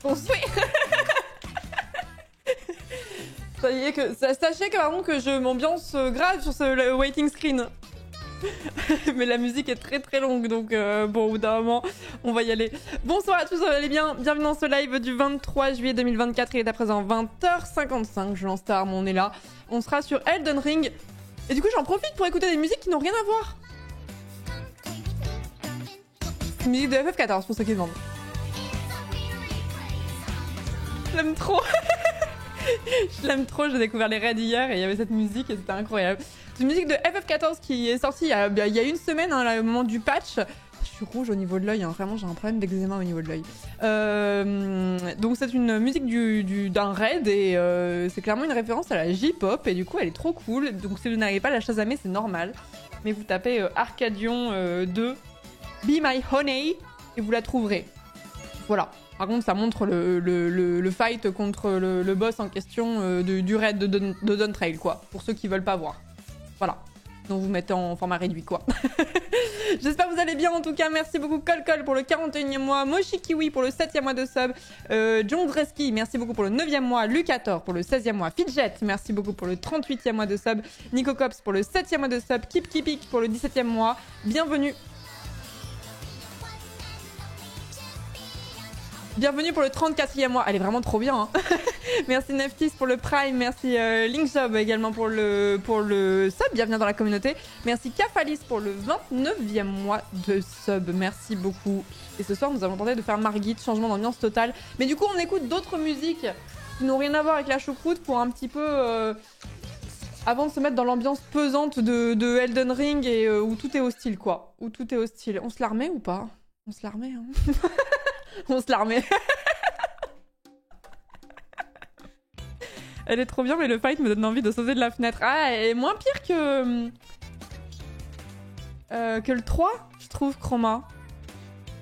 Ton souhait. Sachez que par contre que je m'ambiance grave sur le waiting screen. Mais la musique est très très longue, donc bon, au bout d'un moment, on va y aller. Bonsoir à tous, vous allez bien? Bienvenue dans ce live du 23 juillet 2024, il est à présent 20h55, je lance tard, on est là. On sera sur Elden Ring. Et du coup, j'en profite pour écouter des musiques qui n'ont rien à voir. Musique de FF14, pour ceux qui demandent. Je l'aime trop. Je l'aime trop, j'ai découvert les raids hier et il y avait cette musique et c'était incroyable. C'est une musique de FF14 qui est sortie il y a une semaine, hein, là, au moment du patch. Je suis rouge au niveau de l'œil, hein. Vraiment j'ai un problème d'eczéma au niveau de l'œil. Donc c'est une musique d'un raid et c'est clairement une référence à la J-pop et du coup elle est trop cool. Donc si vous n'arrivez pas à la chasamer, c'est normal. Mais vous tapez Arcadion 2, Be My Honey et vous la trouverez. Voilà. Par contre, ça montre le fight contre le boss en question du raid de Dawntrail, quoi. Pour ceux qui veulent pas voir. Voilà. Donc vous mettez en format réduit, quoi. J'espère que vous allez bien, en tout cas. Merci beaucoup, Colcol, pour le 41e mois. Moshikiwi pour le 7e mois de sub. John Dreski, merci beaucoup pour le 9e mois. Lucator pour le 16e mois. Fidget, merci beaucoup pour le 38e mois de sub. Nico Cops pour le 7e mois de sub. Kip Kipik pour le 17e mois. Bienvenue. Bienvenue pour le 34e mois. Elle est vraiment trop bien. Hein. Merci Neftis pour le Prime. Merci Linkjob également pour le sub. Bienvenue dans la communauté. Merci Kafalis pour le 29e mois de sub. Merci beaucoup. Et ce soir, nous avons tenté de faire Margit, changement d'ambiance total. Mais du coup, on écoute d'autres musiques qui n'ont rien à voir avec la choucroute pour un petit peu... avant de se mettre dans l'ambiance pesante de Elden Ring et où tout est hostile, quoi. Où tout est hostile. On se la remet ou pas? On se la remet, hein. On se la remet. Elle est trop bien, mais le fight me donne envie de sauter de la fenêtre. Ah, elle est moins pire que le 3, je trouve, Chroma.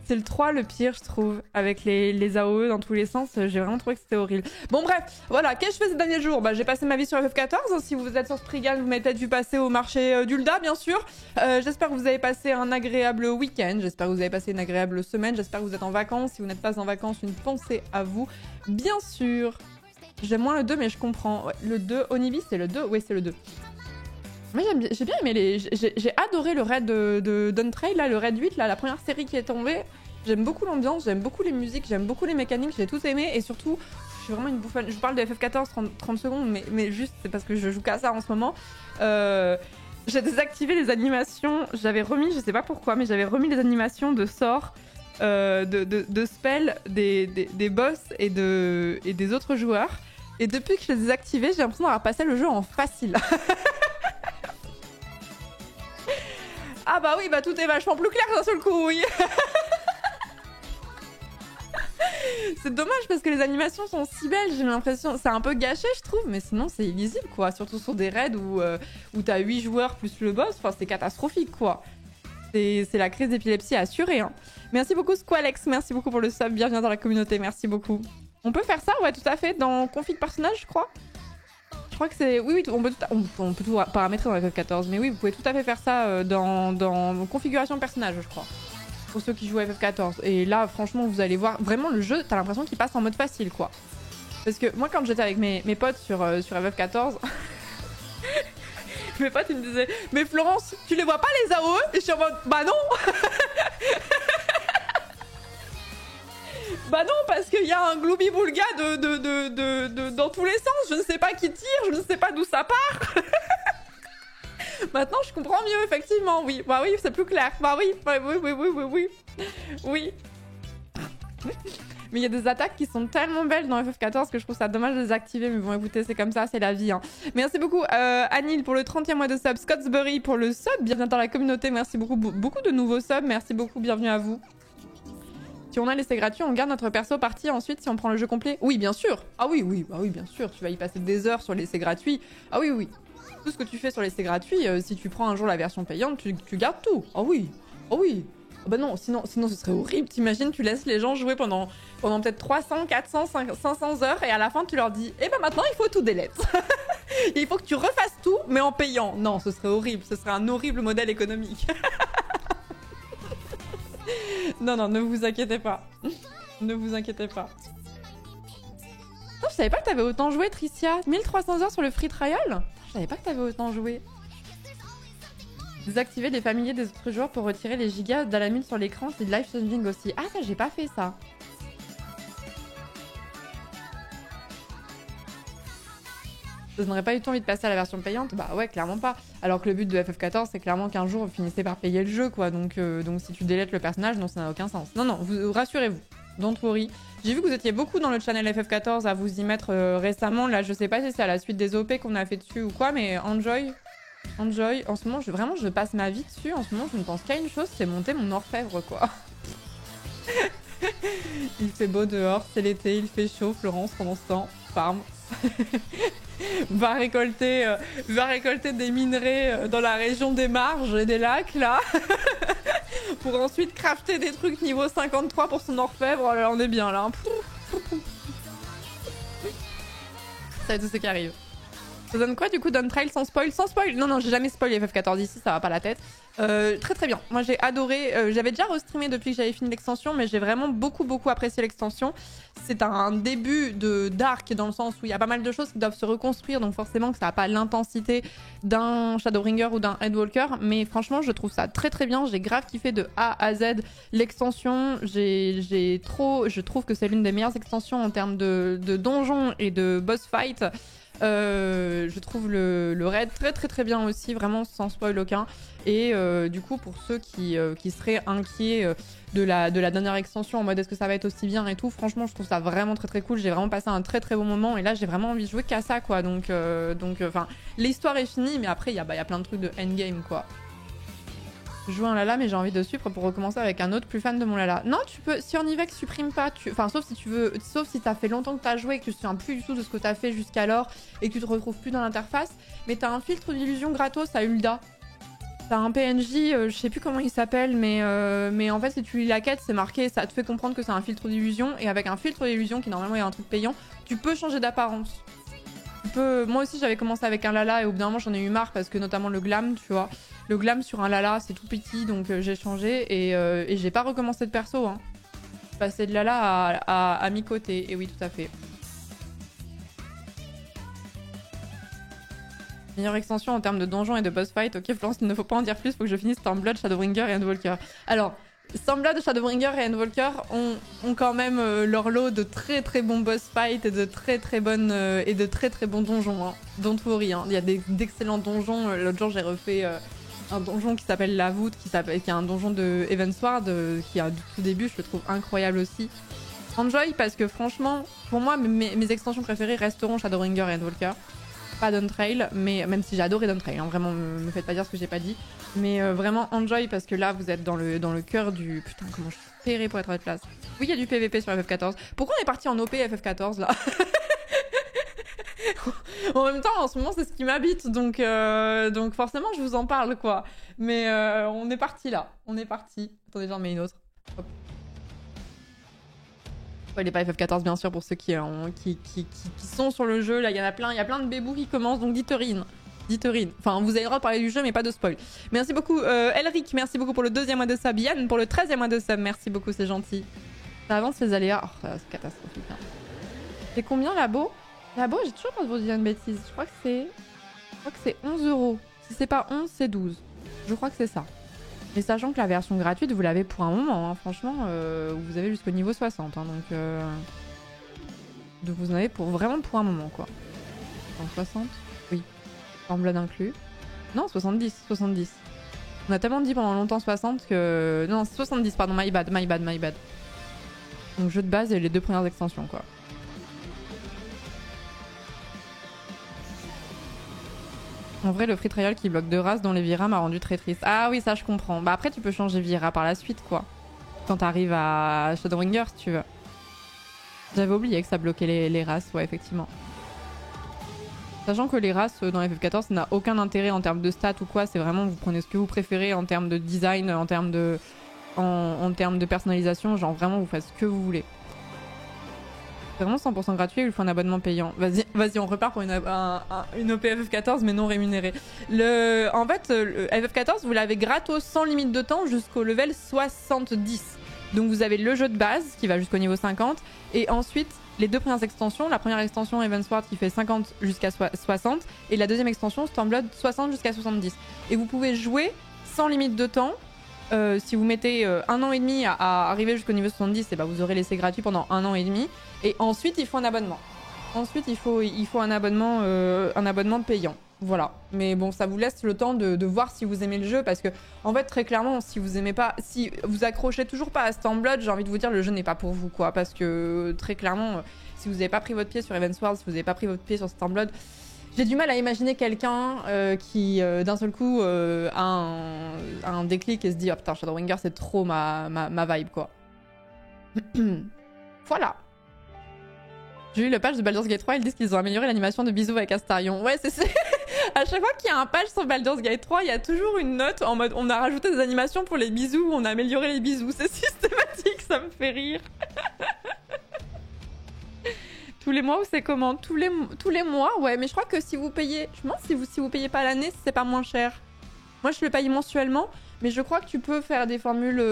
C'est le 3 le pire, je trouve, avec les AOE dans tous les sens. J'ai vraiment trouvé que c'était horrible. Bon, bref, voilà. Qu'est-ce que je fais ces derniers jours? Bah, j'ai passé ma vie sur FF14. Si vous êtes sur Spriggan, vous m'avez peut-être vu passer au marché d'Ulda, bien sûr. J'espère que vous avez passé un agréable week-end. J'espère que vous avez passé une agréable semaine. J'espère que vous êtes en vacances. Si vous n'êtes pas en vacances, une pensée à vous, bien sûr. J'aime moins le 2, mais je comprends. Ouais, le 2, Onibi, c'est le 2? Oui, c'est le 2. Moi, j'ai bien aimé j'ai adoré le raid de Dawntrail, là, le raid 8, là, la première série qui est tombée. J'aime beaucoup l'ambiance, j'aime beaucoup les musiques, j'aime beaucoup les mécaniques, j'ai tout aimé. Et surtout, je suis vraiment une bouffonne. Je vous parle de FF14 30 secondes, mais juste, c'est parce que je joue qu'à ça en ce moment. J'ai désactivé les animations. J'avais remis, je sais pas pourquoi, mais j'avais remis les animations de sorts, de spells, des boss et des autres joueurs. Et depuis que je les ai désactivés, j'ai l'impression d'avoir passé le jeu en facile. Ah bah oui, bah tout est vachement plus clair d'un seul coup, oui. C'est dommage parce que les animations sont si belles, j'ai l'impression. C'est un peu gâché, je trouve, mais sinon c'est illisible, quoi. Surtout sur des raids où t'as 8 joueurs plus le boss, enfin c'est catastrophique, quoi. C'est la crise d'épilepsie assurée, hein. Merci beaucoup Squalex, merci beaucoup pour le sub, bienvenue dans la communauté, merci beaucoup. On peut faire ça, ouais, tout à fait, dans config personnage, je crois. Je crois que c'est... Oui, on peut tout paramétrer dans FF14, mais oui, vous pouvez tout à fait faire ça dans configuration personnage, je crois. Pour ceux qui jouent à FF14. Et là, franchement, vous allez voir, vraiment, le jeu, t'as l'impression qu'il passe en mode facile, quoi. Parce que moi, quand j'étais avec mes potes sur FF14... mes potes, ils me disaient « Mais Florence, tu les vois pas, les AOE ?» Et je suis en mode « Bah non !» Bah non, parce qu'il y a un gloubi-boulga dans tous les sens. Je ne sais pas qui tire, je ne sais pas d'où ça part. Maintenant, je comprends mieux, effectivement, oui. Bah oui, c'est plus clair. Bah oui, oui. Oui. Mais il y a des attaques qui sont tellement belles dans FF14 que je trouve ça dommage de les activer. Mais bon, écoutez, c'est comme ça, c'est la vie. Hein. Merci beaucoup, Anil, pour le 30e mois de sub. Scottsbury pour le sub. Bienvenue dans la communauté. Merci beaucoup. Beaucoup de nouveaux subs. Merci beaucoup. Bienvenue à vous. Si on a l'essai gratuit, on garde notre perso parti ensuite si on prend le jeu complet. Oui, bien sûr. Ah oui, bah oui, bien sûr. Tu vas y passer des heures sur l'essai gratuit. Ah oui. Tout ce que tu fais sur l'essai gratuit, si tu prends un jour la version payante, tu gardes tout. Ah oui. Ah bah non, sinon ce serait horrible. T'imagines, tu laisses les gens jouer pendant peut-être 300, 400, 500 heures et à la fin tu leur dis « Eh ben maintenant il faut tout delete !» Il faut que tu refasses tout, mais en payant. Non, ce serait horrible. Ce serait un horrible modèle économique. Non, ne vous inquiétez pas. Ne vous inquiétez pas. je savais pas que t'avais autant joué, Tricia. 1300 heures sur le free trial. Je savais pas que t'avais autant joué. Désactiver les familiers des autres joueurs pour retirer les gigas d'alamine sur l'écran, c'est de life changing aussi. Ah, ça, j'ai pas fait ça. Vous n'aurez pas eu envie de passer à la version payante? Bah ouais, clairement pas. Alors que le but de FF14, c'est clairement qu'un jour, vous finissez par payer le jeu, quoi. Donc si tu délètes le personnage, non, ça n'a aucun sens. Non, non, rassurez-vous. Don't worry. J'ai vu que vous étiez beaucoup dans le channel FF14 à vous y mettre récemment. Là, je sais pas si c'est à la suite des OP qu'on a fait dessus ou quoi, mais enjoy. Enjoy. En ce moment, vraiment, je passe ma vie dessus. En ce moment, je ne pense qu'à une chose, c'est monter mon orfèvre, quoi. Il fait beau dehors, c'est l'été, il fait chaud. Florence, pendant ce temps, farm. va récolter des minerais dans la région des marges et des lacs, là. Pour ensuite crafter des trucs niveau 53 pour son orfèvre. Oh là, on est bien, là. Ça va être tout ce qui arrive. Ça donne quoi du coup d'un trail sans spoil? Sans spoil? Non, non, j'ai jamais spoilé FF14 ici, ça va pas la tête. Très très bien. Moi j'ai adoré. J'avais déjà restreamé depuis que j'avais fini l'extension, mais j'ai vraiment beaucoup apprécié l'extension. C'est un début de Dark dans le sens où il y a pas mal de choses qui doivent se reconstruire, donc forcément que ça n'a pas l'intensité d'un Shadowbringer ou d'un Endwalker, mais franchement je trouve ça très très bien. J'ai grave kiffé de A à Z l'extension. Je trouve que c'est l'une des meilleures extensions en termes de donjons et de boss fight. Je trouve le raid très bien aussi, vraiment sans spoil aucun. Et du coup, pour ceux qui seraient inquiets de la dernière extension en mode est-ce que ça va être aussi bien et tout, franchement, je trouve ça vraiment très cool. J'ai vraiment passé un très bon moment et là, j'ai vraiment envie de jouer qu'à ça, quoi. Donc, l'histoire est finie, mais après, il y a plein de trucs de endgame, quoi. Je joue un Lala, mais j'ai envie de suivre pour recommencer avec un autre plus fan de mon Lala. Non, tu peux, si Ornivex supprime pas, enfin, sauf si tu veux, sauf si t'as fait longtemps que t'as joué et que tu te souviens plus du tout de ce que t'as fait jusqu'alors et que tu te retrouves plus dans l'interface, mais t'as un filtre d'illusion gratos à Ulda. T'as un PNJ, je sais plus comment il s'appelle, mais en fait, si tu lis la quête, c'est marqué, ça te fait comprendre que c'est un filtre d'illusion, et avec un filtre d'illusion, qui normalement est un truc payant, tu peux changer d'apparence. Moi aussi j'avais commencé avec un Lala et au bout d'un moment j'en ai eu marre parce que notamment le glam, tu vois, le glam sur un Lala c'est tout petit, donc j'ai changé et j'ai pas recommencé de perso, hein. Passer de Lala à mi-côté, et oui tout à fait. Meilleure extension en termes de donjons et de boss fight. Ok Florence, il ne faut pas en dire plus, faut que je finisse Stormblood, Shadowbringer et Endwalker. Alors, Stormblood, Shadowbringer et Endwalker ont quand même leur lot de très bons boss fights et de très bons donjons, hein. Don't worry, hein. Il y a d'excellents donjons. L'autre jour j'ai refait un donjon qui s'appelle La Voûte, qui est un donjon de Evansward, qui a du tout début, je le trouve incroyable aussi. Enjoy parce que franchement, pour moi mes extensions préférées resteront Shadowbringer et Endwalker. Pas Dawntrail, mais même si j'ai adoré Dawntrail, hein, vraiment me faites pas dire ce que j'ai pas dit, mais vraiment enjoy parce que là vous êtes dans le cœur du... Putain, comment je suis ferrée pour être à votre place. Oui, il y a du PVP sur FF14. Pourquoi on est parti en OP FF14 là? En même temps, en ce moment c'est ce qui m'habite, donc forcément je vous en parle, quoi. Mais on est parti là, on est parti. Attendez, j'en mets une autre. Hop. Il n'est pas FF14 bien sûr pour ceux qui sont sur le jeu. Là il y a plein de bébous qui commencent, donc dites-rine. Enfin vous avez le droit de parler du jeu mais pas de spoil. Merci beaucoup Elric, merci beaucoup pour le 2e mois de sub. Yann pour le 13e mois de sub, merci beaucoup, c'est gentil. Ça avance les aléas, oh, c'est catastrophique, hein. C'est combien Labo? Labo, j'ai toujours pas de vous dire une bêtise. Je crois que c'est 11 €. Si c'est pas 11, c'est 12. Je crois que c'est ça. Mais sachant que la version gratuite, vous l'avez pour un moment, hein. Franchement, vous avez jusqu'au niveau 60, hein, donc vous en avez vraiment pour un moment, quoi. En 60? Oui. Stormblood inclus. Non, 70. On a tellement dit pendant longtemps 60 que... Non, 70, pardon, my bad. Donc jeu de base et les 2 premières extensions, quoi. En vrai, le free trial qui bloque 2 races dans les Vira m'a rendu très triste. Ah oui, ça je comprends. Bah après, tu peux changer Vira par la suite, quoi. Quand t'arrives à Shadowbringer, si tu veux. J'avais oublié que ça bloquait les races, ouais, effectivement. Sachant que les races dans FF14, ça n'a aucun intérêt en termes de stats ou quoi. C'est vraiment, vous prenez ce que vous préférez en termes de design, en termes de personnalisation. Genre vraiment, vous faites ce que vous voulez. C'est vraiment 100% gratuit, il faut un abonnement payant. Vas-y, on repart pour une OP FF14 mais non rémunérée. En fait, le FF14, vous l'avez gratos sans limite de temps jusqu'au level 70. Donc vous avez le jeu de base qui va jusqu'au niveau 50 et ensuite les deux premières extensions. La première extension Heavensward qui fait 50 jusqu'à 60 et la deuxième extension Stormblood 60 jusqu'à 70. Et vous pouvez jouer sans limite de temps. Si vous mettez 1 an et demi à arriver jusqu'au niveau 70, et bah vous aurez laissé gratuit pendant 1 an et demi. Et ensuite, il faut un abonnement. Ensuite, il faut un abonnement payant. Voilà. Mais bon, ça vous laisse le temps de voir si vous aimez le jeu. Parce que, en fait, très clairement, si vous aimez pas, si vous accrochez toujours pas à Stormblood, j'ai envie de vous dire, le jeu n'est pas pour vous, quoi. Parce que, très clairement, si vous n'avez pas pris votre pied sur Heavensward, si vous n'avez pas pris votre pied sur Stormblood, j'ai du mal à imaginer quelqu'un qui, d'un seul coup, a un déclic et se dit « Oh putain, Shadowbringer, c'est trop ma vibe, quoi. » Voilà. J'ai eu le patch de Baldur's Gate 3, ils disent qu'ils ont amélioré l'animation de bisous avec Astarion. Ouais, c'est... À chaque fois qu'il y a un patch sur Baldur's Gate 3, il y a toujours une note en mode « On a rajouté des animations pour les bisous, on a amélioré les bisous. » C'est systématique, ça me fait rire. Tous les mois ou c'est comment? Tous les mois, ouais, mais je crois que si vous payez... Je me demande si vous payez pas l'année, c'est pas moins cher. Moi, je le paye mensuellement, mais je crois que tu peux faire des formules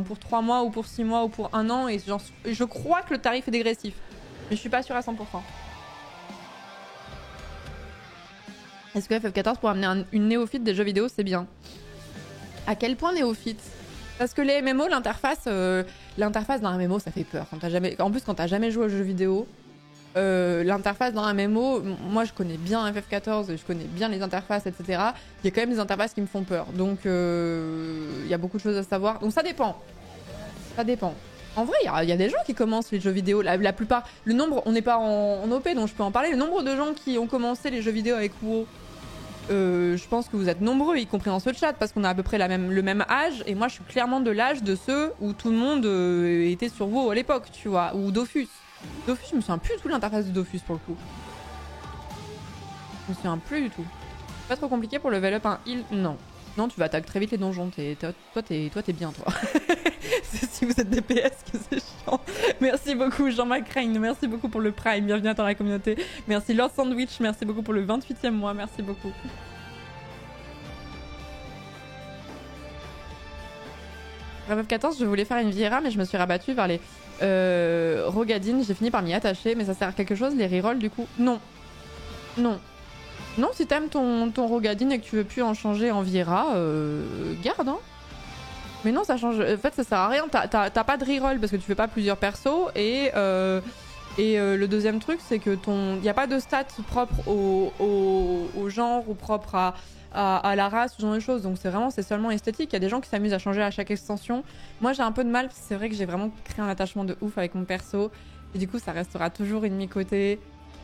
pour 3 mois ou pour 6 mois ou pour 1 an, et je crois que le tarif est dégressif. Mais je suis pas sûre à 100%. Est-ce que FF14 pour amener une néophyte des jeux vidéo, c'est bien? À quel point néophyte? Parce que les MMO, l'interface d'un MMO, ça fait peur. En plus, quand t'as jamais joué aux jeux vidéo, l'interface d'un MMO, moi je connais bien FF14, je connais bien les interfaces, etc. Il y a quand même des interfaces qui me font peur. Donc, il y a beaucoup de choses à savoir. Donc ça dépend. Ça dépend. En vrai, il y a des gens qui commencent les jeux vidéo. La plupart, le nombre, on n'est pas en OP, donc je peux en parler. Le nombre de gens qui ont commencé les jeux vidéo avec WoW, je pense que vous êtes nombreux, y compris dans ce chat, parce qu'on a à peu près le même âge. Et moi, je suis clairement de l'âge de ceux où tout le monde était sur WoW à l'époque, tu vois, ou Dofus. Dofus, je me souviens plus du tout de l'interface de Dofus pour le coup. Je me souviens plus du tout. Pas trop compliqué pour level up un heal? Non. Non, tu vas attaquer très vite les donjons. Toi, t'es bien, toi. Si vous êtes DPS, que c'est chiant. Merci beaucoup, Jean-Marc Crane. Merci beaucoup pour le Prime. Bienvenue dans la communauté. Merci, Lord Sandwich. Merci beaucoup pour le 28e mois. Merci beaucoup. FF14, je voulais faire une Viera, mais je me suis rabattue vers les Rogadines. J'ai fini par m'y attacher, mais ça sert à quelque chose, les rerolls, du coup? Non. Non. Non, si t'aimes ton Rogadine et que tu veux plus en changer en Viera, garde, hein. Mais non, ça change. En fait, ça sert à rien. T'as pas de reroll parce que tu fais pas plusieurs persos. Et le deuxième truc, c'est que y a pas de stats propres au genre ou propres à la race, ce genre de choses. Donc c'est seulement esthétique. Il y a des gens qui s'amusent à changer à chaque extension. Moi, j'ai un peu de mal parce que c'est vrai que j'ai vraiment créé un attachement de ouf avec mon perso. Et du coup, ça restera toujours une mi-côté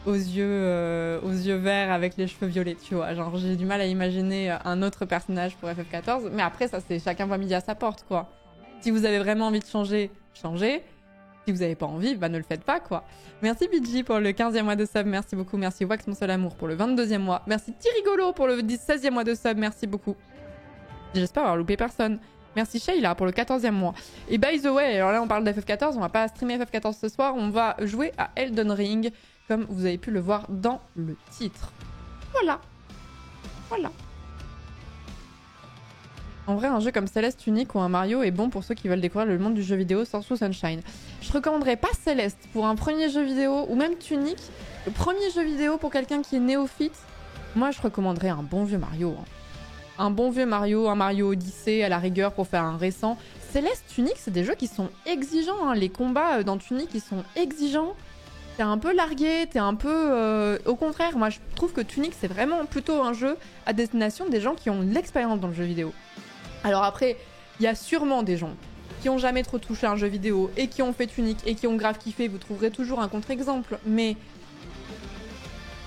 aux yeux verts avec les cheveux violets, tu vois. Genre, j'ai du mal à imaginer un autre personnage pour FF14. Mais après, ça, c'est chacun voit midi à sa porte, quoi. Si vous avez vraiment envie de changer, changez. Si vous n'avez pas envie, bah ne le faites pas, quoi. Merci BG pour le 15e mois de sub, merci beaucoup. Merci Wax, mon seul amour, pour le 22e mois. Merci Tirigolo pour le 16e mois de sub, merci beaucoup. J'espère avoir loupé personne. Merci Sheila pour le 14e mois. Et by the way, alors là, on parle d'FF14, on va pas streamer FF14 ce soir, on va jouer à Elden Ring, comme vous avez pu le voir dans le titre. Voilà. Voilà. En vrai, un jeu comme Celeste Unique ou un Mario est bon pour ceux qui veulent découvrir le monde du jeu vidéo sans sous Sunshine. Je recommanderais pas Celeste pour un premier jeu vidéo, ou même Tunic. Le premier jeu vidéo pour quelqu'un qui est néophyte, moi je recommanderais un bon vieux Mario. Hein. Un bon vieux Mario, un Mario Odyssey à la rigueur pour faire un récent. Celeste Tunic, c'est des jeux qui sont exigeants. Hein. Les combats dans Tunic, ils sont exigeants. T'es un peu largué, t'es un peu... Au contraire, moi je trouve que Tunic, c'est vraiment plutôt un jeu à destination des gens qui ont de l'expérience dans le jeu vidéo. Alors après, il y a sûrement des gens qui ont jamais trop touché un jeu vidéo et qui ont fait Tunic et qui ont grave kiffé. Vous trouverez toujours un contre-exemple. Mais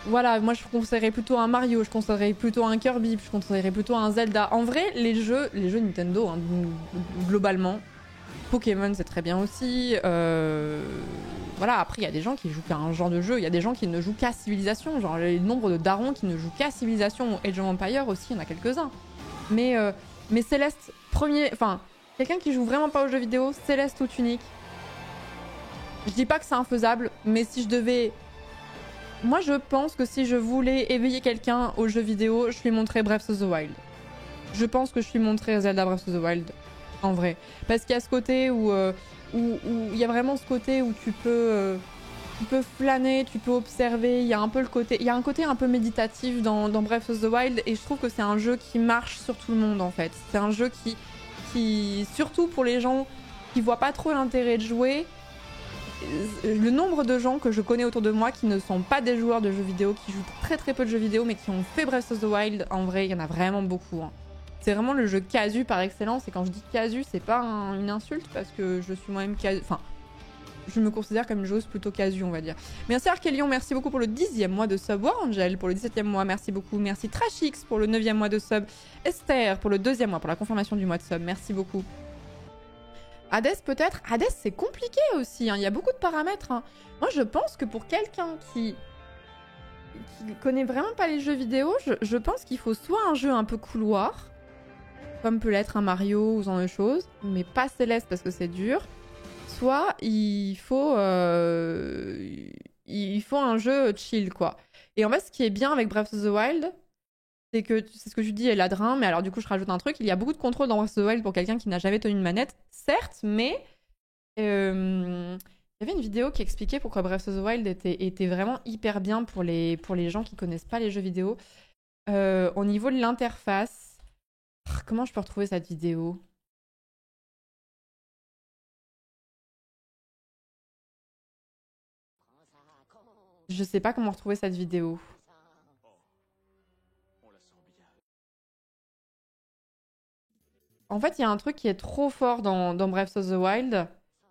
voilà, moi je conseillerais plutôt un Mario, je conseillerais plutôt un Kirby, je conseillerais plutôt un Zelda. En vrai, les jeux Nintendo, hein, globalement, Pokémon c'est très bien aussi. Voilà, après il y a des gens qui jouent qu'à un genre de jeu, il y a des gens qui ne jouent qu'à Civilization, genre le nombre de darons qui ne jouent qu'à Civilization ou Age of Empires aussi, il y en a quelques-uns. Mais Céleste, quelqu'un qui joue vraiment pas aux jeux vidéo, Céleste ou Tunic. Je dis pas que c'est infaisable, mais si je devais... Moi je pense que si je voulais éveiller quelqu'un aux jeux vidéo, je lui montrais Breath of the Wild. Je pense que je lui montrais Zelda Breath of the Wild, en vrai. Parce qu'il y a ce côté où où il y a vraiment ce côté où tu peux flâner, tu peux observer. Il y a un peu un côté un peu méditatif dans Breath of the Wild, et je trouve que c'est un jeu qui marche sur tout le monde en fait. C'est un jeu qui, surtout pour les gens qui voient pas trop l'intérêt de jouer, le nombre de gens que je connais autour de moi qui ne sont pas des joueurs de jeux vidéo, qui jouent très très peu de jeux vidéo, mais qui ont fait Breath of the Wild, en vrai, il y en a vraiment beaucoup. Hein. C'est vraiment le jeu casu par excellence, et quand je dis casu, c'est pas une insulte, parce que je suis moi-même casu... Enfin, je me considère comme une joueuse plutôt casu, on va dire. Merci Arkelion, merci beaucoup pour le 10e mois de sub. Angel pour le 17e mois, merci beaucoup. Merci Trashix pour le 9e mois de sub. Esther pour le 2e mois, pour la confirmation du mois de sub. Merci beaucoup. Hades peut-être. Hades c'est compliqué aussi, hein. Il y a beaucoup de paramètres. Hein. Moi je pense que pour quelqu'un qui connaît vraiment pas les jeux vidéo, je pense qu'il faut soit un jeu un peu couloir, comme peut l'être un Mario ou ce genre de choses, mais pas Céleste parce que c'est dur. Soit il faut un jeu chill, quoi. Et en fait, ce qui est bien avec Breath of the Wild, c'est que, c'est ce que tu dis, Ladrin, mais alors du coup, je rajoute un truc, il y a beaucoup de contrôle dans Breath of the Wild pour quelqu'un qui n'a jamais tenu une manette, certes, mais il y avait une vidéo qui expliquait pourquoi Breath of the Wild était vraiment hyper bien pour les gens qui connaissent pas les jeux vidéo. Au niveau de l'interface, comment je peux retrouver cette vidéo ? Je sais pas comment retrouver cette vidéo. En fait, il y a un truc qui est trop fort dans Breath of the Wild.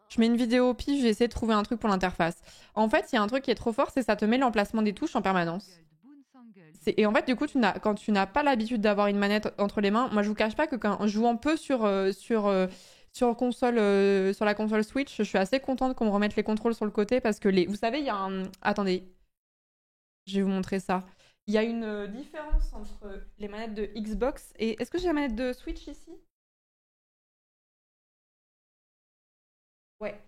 Je mets une vidéo au pif, j'ai essayé de trouver un truc pour l'interface. En fait, il y a un truc qui est trop fort, c'est que ça te met l'emplacement des touches en permanence. Et en fait, du coup, quand tu n'as pas l'habitude d'avoir une manette entre les mains, moi je vous cache pas que quand je joue un peu sur console, sur la console Switch, je suis assez contente qu'on me remette les contrôles sur le côté parce que vous savez, il y a un... Attendez, je vais vous montrer ça. Il y a une différence entre les manettes de Xbox et... Est-ce que j'ai la manette de Switch ici? Ouais.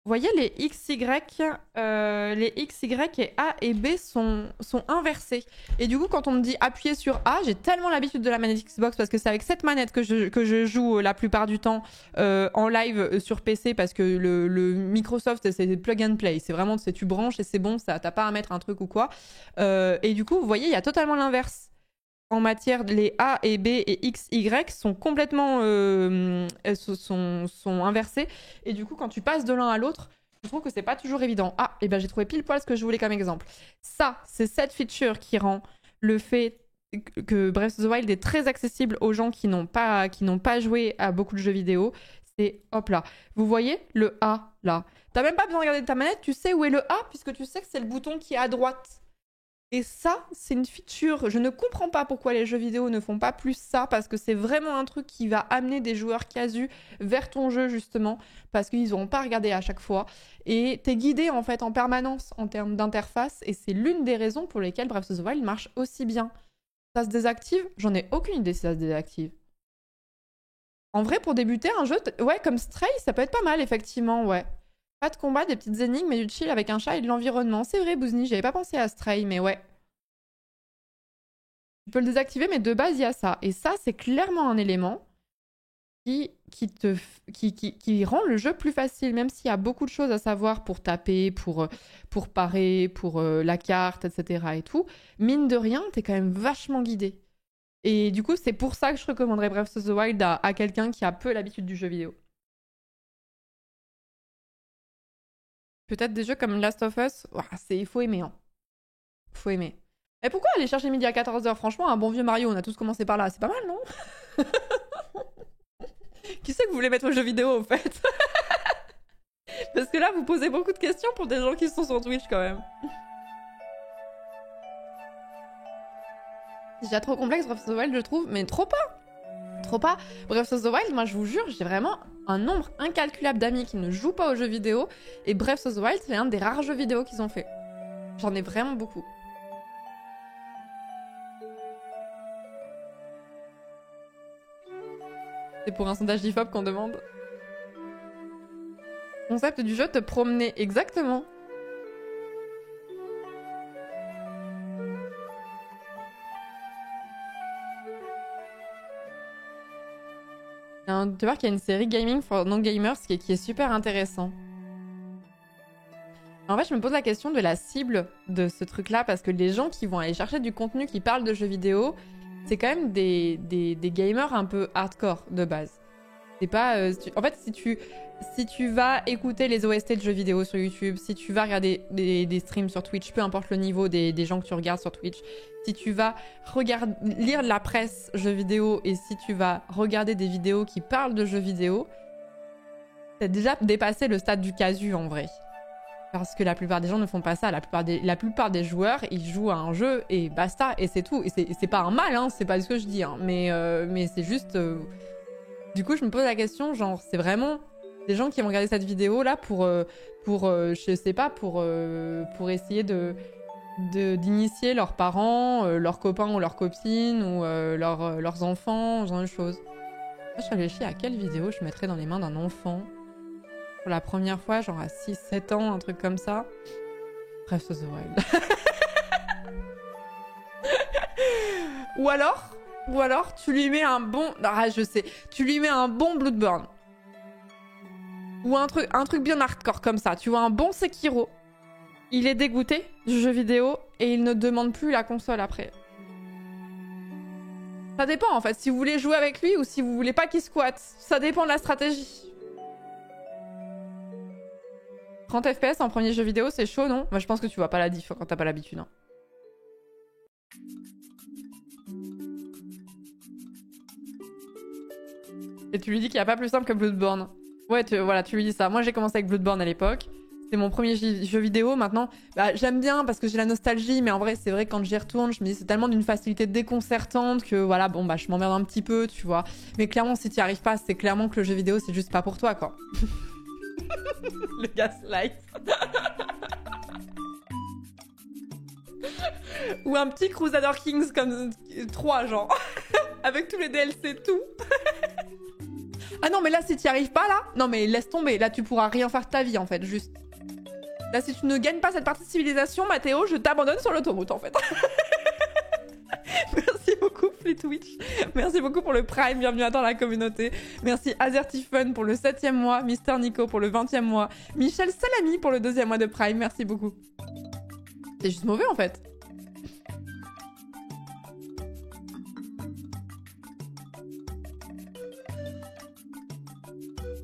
Vous voyez, les X, Y et A et B sont inversés. Et du coup, quand on me dit appuyer sur A, j'ai tellement l'habitude de la manette Xbox parce que c'est avec cette manette que je joue la plupart du temps en live sur PC parce que le Microsoft, c'est plug and play. C'est vraiment, tu branches et c'est bon, t'as pas à mettre un truc ou quoi. Et du coup, vous voyez, il y a totalement l'inverse. En matière, les A et B et X, Y sont complètement sont inversés. Et du coup, quand tu passes de l'un à l'autre, je trouve que c'est pas toujours évident. Ah, et ben j'ai trouvé pile poil ce que je voulais comme exemple. Ça, c'est cette feature qui rend le fait que Breath of the Wild est très accessible aux gens qui n'ont pas joué à beaucoup de jeux vidéo. C'est hop là. Vous voyez le A là. T'as même pas besoin de regarder ta manette, tu sais où est le A puisque tu sais que c'est le bouton qui est à droite. Et ça, c'est une feature. Je ne comprends pas pourquoi les jeux vidéo ne font pas plus ça, parce que c'est vraiment un truc qui va amener des joueurs casus vers ton jeu, justement, parce qu'ils n'auront pas regardé à chaque fois. Et t'es guidé, en fait, en permanence en termes d'interface, et c'est l'une des raisons pour lesquelles Breath of the Wild marche aussi bien. Ça se désactive? J'en ai aucune idée si ça se désactive. En vrai, pour débuter un jeu, ouais, comme Stray, ça peut être pas mal, effectivement, ouais. Pas de combat, des petites énigmes et du chill avec un chat et de l'environnement. C'est vrai, Bouzni, j'avais pas pensé à Stray, mais ouais. Tu peux le désactiver, mais de base, il y a ça. Et ça, c'est clairement un élément qui rend le jeu plus facile, même s'il y a beaucoup de choses à savoir pour taper, pour parer, pour la carte, etc. et tout. Mine de rien, t'es quand même vachement guidé. Et du coup, c'est pour ça que je recommanderais Breath of the Wild à quelqu'un qui a peu l'habitude du jeu vidéo. Peut-être des jeux comme Last of Us, ouah, il faut aimer, hein. Faut aimer. Et pourquoi aller chercher midi à 14h? Franchement, un bon vieux Mario, on a tous commencé par là. C'est pas mal, non? Qui c'est que vous voulez mettre aux jeux vidéo, au fait? Parce que là, vous posez beaucoup de questions pour des gens qui sont sur Twitch, quand même. C'est déjà trop complexe, Breath of the Wild, je trouve, mais trop pas. Trop pas. Breath of the Wild, moi, je vous jure, j'ai vraiment un nombre incalculable d'amis qui ne jouent pas aux jeux vidéo. Et Breath of the Wild, c'est un des rares jeux vidéo qu'ils ont fait. J'en ai vraiment beaucoup. C'est pour un sondage d'IFOP qu'on demande. Concept du jeu, te promener exactement. Tu vois qu'il y a une série Gaming for Non-Gamers qui est super intéressant. En fait, je me pose la question de la cible de ce truc-là, parce que les gens qui vont aller chercher du contenu qui parle de jeux vidéo, c'est quand même des gamers un peu hardcore de base. C'est pas... en fait, si tu vas écouter les OST de jeux vidéo sur YouTube, si tu vas regarder des streams sur Twitch, peu importe le niveau des gens que tu regardes sur Twitch, si tu vas lire la presse jeux vidéo et si tu vas regarder des vidéos qui parlent de jeux vidéo, t'as déjà dépassé le stade du casu en vrai. Parce que la plupart des gens ne font pas ça. La plupart des joueurs, ils jouent à un jeu et basta, et c'est tout. Et c'est pas un mal, hein, c'est pas ce que je dis, hein, mais c'est juste... Du coup, je me pose la question, genre, c'est vraiment des gens qui vont regarder cette vidéo-là pour je sais pas, pour essayer d'initier leurs parents, leurs copains ou leurs copines, ou leurs enfants, ce genre de choses. Moi, je réfléchis à quelle vidéo je mettrais dans les mains d'un enfant pour la première fois, genre à 6-7 ans, un truc comme ça. Breath of the Wild. Ou alors, tu lui mets un bon... Ah, je sais. Tu lui mets un bon Bloodborne. Ou un truc bien hardcore comme ça. Tu vois, un bon Sekiro. Il est dégoûté du jeu vidéo et il ne demande plus la console après. Ça dépend, en fait. Si vous voulez jouer avec lui ou si vous voulez pas qu'il squatte. Ça dépend de la stratégie. 30 FPS en premier jeu vidéo, c'est chaud, non? Moi, je pense que tu vois pas la diff quand t'as pas l'habitude. Hein. Et tu lui dis qu'il n'y a pas plus simple que Bloodborne. Ouais, voilà, tu lui dis ça. Moi, j'ai commencé avec Bloodborne à l'époque. C'était mon premier jeu vidéo. Maintenant, bah, j'aime bien parce que j'ai la nostalgie, mais en vrai, c'est vrai que quand j'y retourne, je me dis c'est tellement d'une facilité déconcertante que voilà, bon, bah, je m'emmerde un petit peu, tu vois. Mais clairement, si tu n'y arrives pas, c'est clairement que le jeu vidéo, c'est juste pas pour toi, quoi. Le gaslight. Ou un petit Crusader Kings comme 3, genre. Avec tous les DLC, tout. Ah non, mais là, si t'y arrives pas, là... Non, mais laisse tomber. Là, tu pourras rien faire de ta vie, en fait, juste. Là, si tu ne gagnes pas cette partie de civilisation, Mathéo, je t'abandonne sur l'autoroute, en fait. Merci beaucoup, Fleetwitch. Merci beaucoup pour le Prime. Bienvenue dans la communauté. Merci Azertifun pour le 7e mois. Mister Nico pour le 20e mois. Michel Salami pour le 2e mois de Prime. Merci beaucoup. C'est juste mauvais, en fait.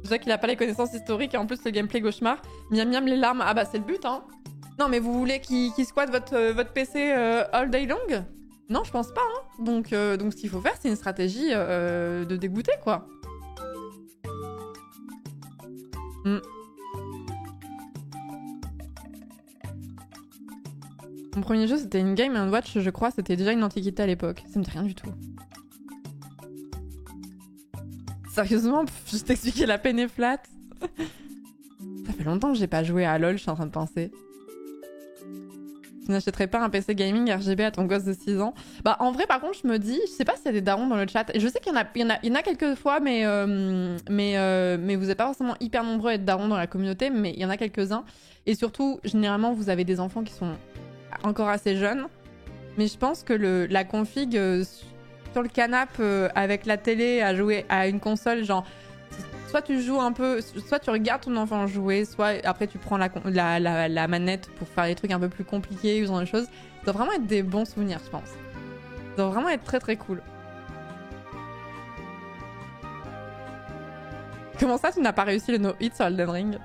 Déjà qu'il a pas les connaissances historiques et en plus le gameplay cauchemar. Miam miam les larmes. Ah bah c'est le but, hein. Non mais vous voulez qu'il squatte votre PC all day long? Non, je pense pas, hein. Donc ce qu'il faut faire, c'est une stratégie de dégoûter, quoi. Mon premier jeu, c'était une Game & Watch, je crois. C'était déjà une antiquité à l'époque. Ça me dit rien du tout. Sérieusement, je t'expliquais la peine est flat. Ça fait longtemps que j'ai pas joué à LoL, je suis en train de penser. Tu n'achèterais pas un PC gaming RGB à ton gosse de 6 ans? Bah en vrai, par contre, je me dis, je sais pas s'il y a des darons dans le chat. Je sais qu'il y en a quelques fois, mais vous n'êtes pas forcément hyper nombreux à être darons dans la communauté, mais il y en a quelques-uns. Et surtout, généralement, vous avez des enfants qui sont encore assez jeunes. Mais je pense que la config sur le canapé avec la télé à jouer à une console, genre soit tu joues un peu, soit tu regardes ton enfant jouer, soit après tu prends la manette pour faire des trucs un peu plus compliqués ou ce genre de choses. Ça doit vraiment être des bons souvenirs, je pense. Ça doit vraiment être très très cool. Comment ça, tu n'as pas réussi le no-hit sur Elden Ring?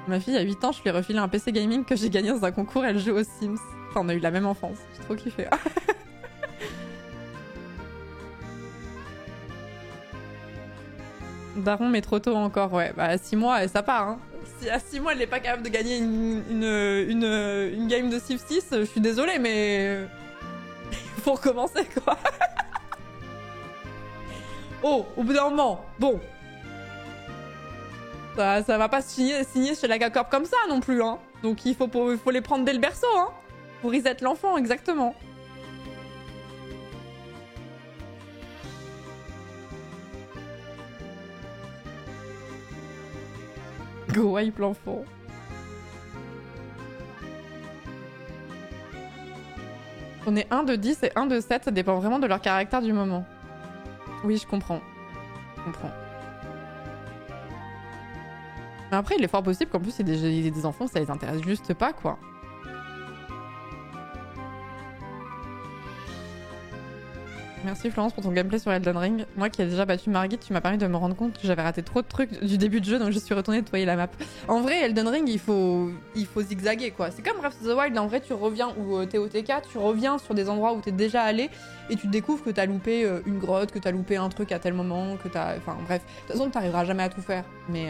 Ma fille, à 8 ans, je lui ai refilé un PC gaming que j'ai gagné dans un concours, elle joue aux Sims. Enfin, on a eu la même enfance, j'ai trop kiffé. Daron, mais trop tôt encore, ouais. Bah, à 6 mois, ça part, hein. Si à 6 mois, elle n'est pas capable de gagner une game de Civ 6, je suis désolée, mais... il faut recommencer, quoi. Oh, au bout d'un moment, bon. Ça va pas signer chez la K-Corp comme ça, non plus, hein. Donc, il faut les prendre dès le berceau, hein. Pour reset l'enfant, exactement. Go wipe l'enfant. On est 1 de 10 et 1 de 7, ça dépend vraiment de leur caractère du moment. Oui, je comprends. Je comprends. Mais après, il est fort possible qu'en plus, il y ait des enfants, ça les intéresse juste pas, quoi. Merci Florence pour ton gameplay sur Elden Ring. Moi qui ai déjà battu Margit, tu m'as permis de me rendre compte que j'avais raté trop de trucs du début de jeu, donc je suis retournée nettoyer la map. En vrai, Elden Ring, il faut zigzaguer, quoi. C'est comme Breath of the Wild, en vrai, tu reviens, ou TOTK, tu reviens sur des endroits où t'es déjà allé, et tu découvres que t'as loupé une grotte, que t'as loupé un truc à tel moment, que t'as... Enfin bref, de toute façon, t'arriveras jamais à tout faire, mais...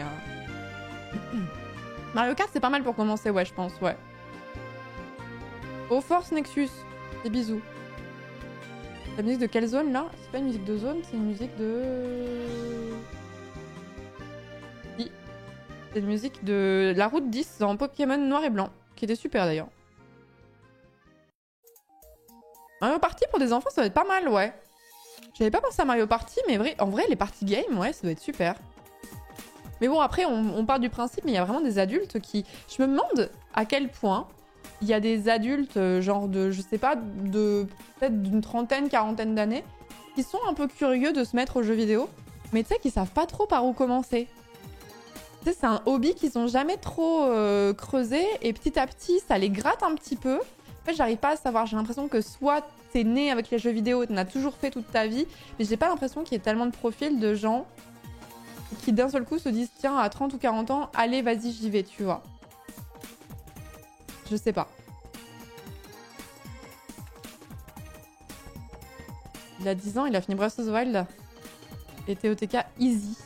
Mario Kart, c'est pas mal pour commencer, ouais, je pense, ouais. Oh, Force Nexus, des bisous. La musique de quelle zone là? C'est pas une musique de zone, c'est une musique de... Oui. C'est une musique de la route 10 dans Pokémon Noir et Blanc, qui était super d'ailleurs. Mario Party pour des enfants, ça va être pas mal, ouais. J'avais pas pensé à Mario Party, mais en vrai, les party games, ouais, ça doit être super. Mais bon, après, on part du principe, mais il y a vraiment des adultes qui... Je me demande à quel point... Il y a des adultes, genre de, je sais pas, peut-être d'une trentaine, quarantaine d'années, qui sont un peu curieux de se mettre aux jeux vidéo, mais tu sais, qui savent pas trop par où commencer. Tu sais, c'est un hobby qu'ils ont jamais trop creusé, et petit à petit, ça les gratte un petit peu. En fait, j'arrive pas à savoir, j'ai l'impression que soit t'es né avec les jeux vidéo, t'en as toujours fait toute ta vie, mais j'ai pas l'impression qu'il y ait tellement de profils de gens qui d'un seul coup se disent, tiens, à 30 ou 40 ans, allez, vas-y, j'y vais, tu vois. Je sais pas. Il a 10 ans, il a fini Breath of the Wild. Et TOTK easy.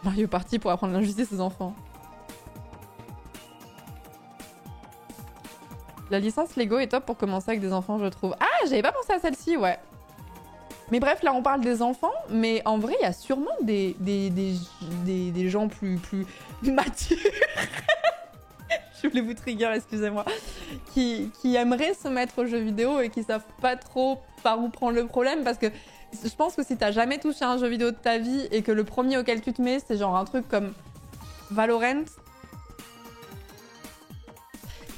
Mario Party pour apprendre l'injustice aux enfants. La licence Lego est top pour commencer avec des enfants, je trouve. Ah, j'avais pas pensé à celle-ci, ouais. Mais bref, là on parle des enfants, mais en vrai, il y a sûrement des gens plus matures. Je voulais vous trigger, excusez-moi. Qui aimeraient se mettre aux jeux vidéo et qui savent pas trop par où prendre le problème. Parce que je pense que si t'as jamais touché un jeu vidéo de ta vie et que le premier auquel tu te mets, c'est genre un truc comme Valorant,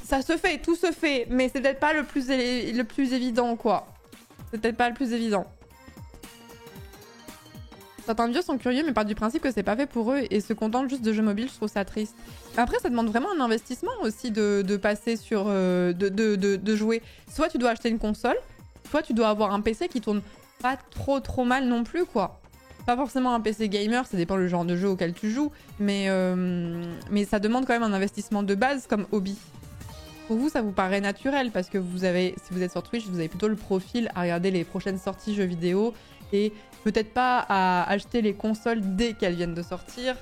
ça se fait, tout se fait, mais c'est peut-être pas le plus évident, quoi. C'est peut-être pas le plus évident. Certains vieux sont curieux mais partent du principe que c'est pas fait pour eux et se contentent juste de jeux mobiles, je trouve ça triste. Après ça demande vraiment un investissement aussi de passer sur... de jouer. Soit tu dois acheter une console, soit tu dois avoir un PC qui tourne pas trop mal non plus, quoi. Pas forcément un PC gamer, ça dépend le genre de jeu auquel tu joues, mais ça demande quand même un investissement de base comme hobby. Pour vous, ça vous paraît naturel parce que vous avez, si vous êtes sur Twitch, vous avez plutôt le profil à regarder les prochaines sorties jeux vidéo et peut-être pas à acheter les consoles dès qu'elles viennent de sortir.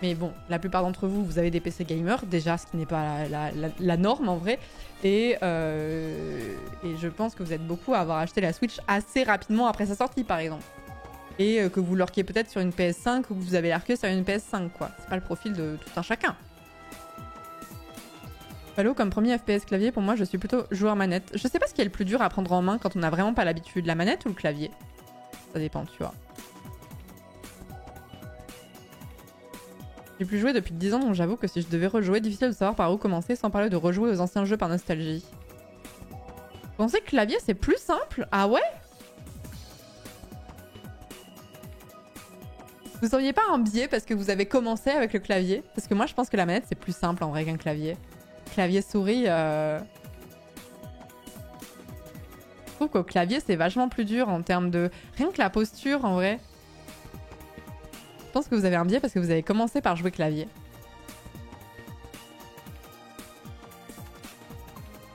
Mais bon, la plupart d'entre vous, vous avez des PC gamers, déjà, ce qui n'est pas la norme en vrai. Et je pense que vous êtes beaucoup à avoir acheté la Switch assez rapidement après sa sortie, par exemple. Et que vous lurquiez peut-être sur une PS5 ou que vous avez larqué sur une PS5, quoi. C'est pas le profil de tout un chacun. Halo, comme premier FPS clavier, pour moi, je suis plutôt joueur manette. Je sais pas ce qui est le plus dur à prendre en main quand on n'a vraiment pas l'habitude, la manette ou le clavier. Ça dépend, tu vois. J'ai plus joué depuis 10 ans, donc j'avoue que si je devais rejouer, difficile de savoir par où commencer, sans parler de rejouer aux anciens jeux par nostalgie. Vous pensez que clavier, c'est plus simple? Ah ouais? Vous auriez pas un biais parce que vous avez commencé avec le clavier? Parce que moi, je pense que la manette, c'est plus simple en vrai qu'un clavier. Clavier souris... Je trouve qu'au clavier, c'est vachement plus dur en termes de... Rien que la posture, en vrai. Je pense que vous avez un biais parce que vous avez commencé par jouer clavier.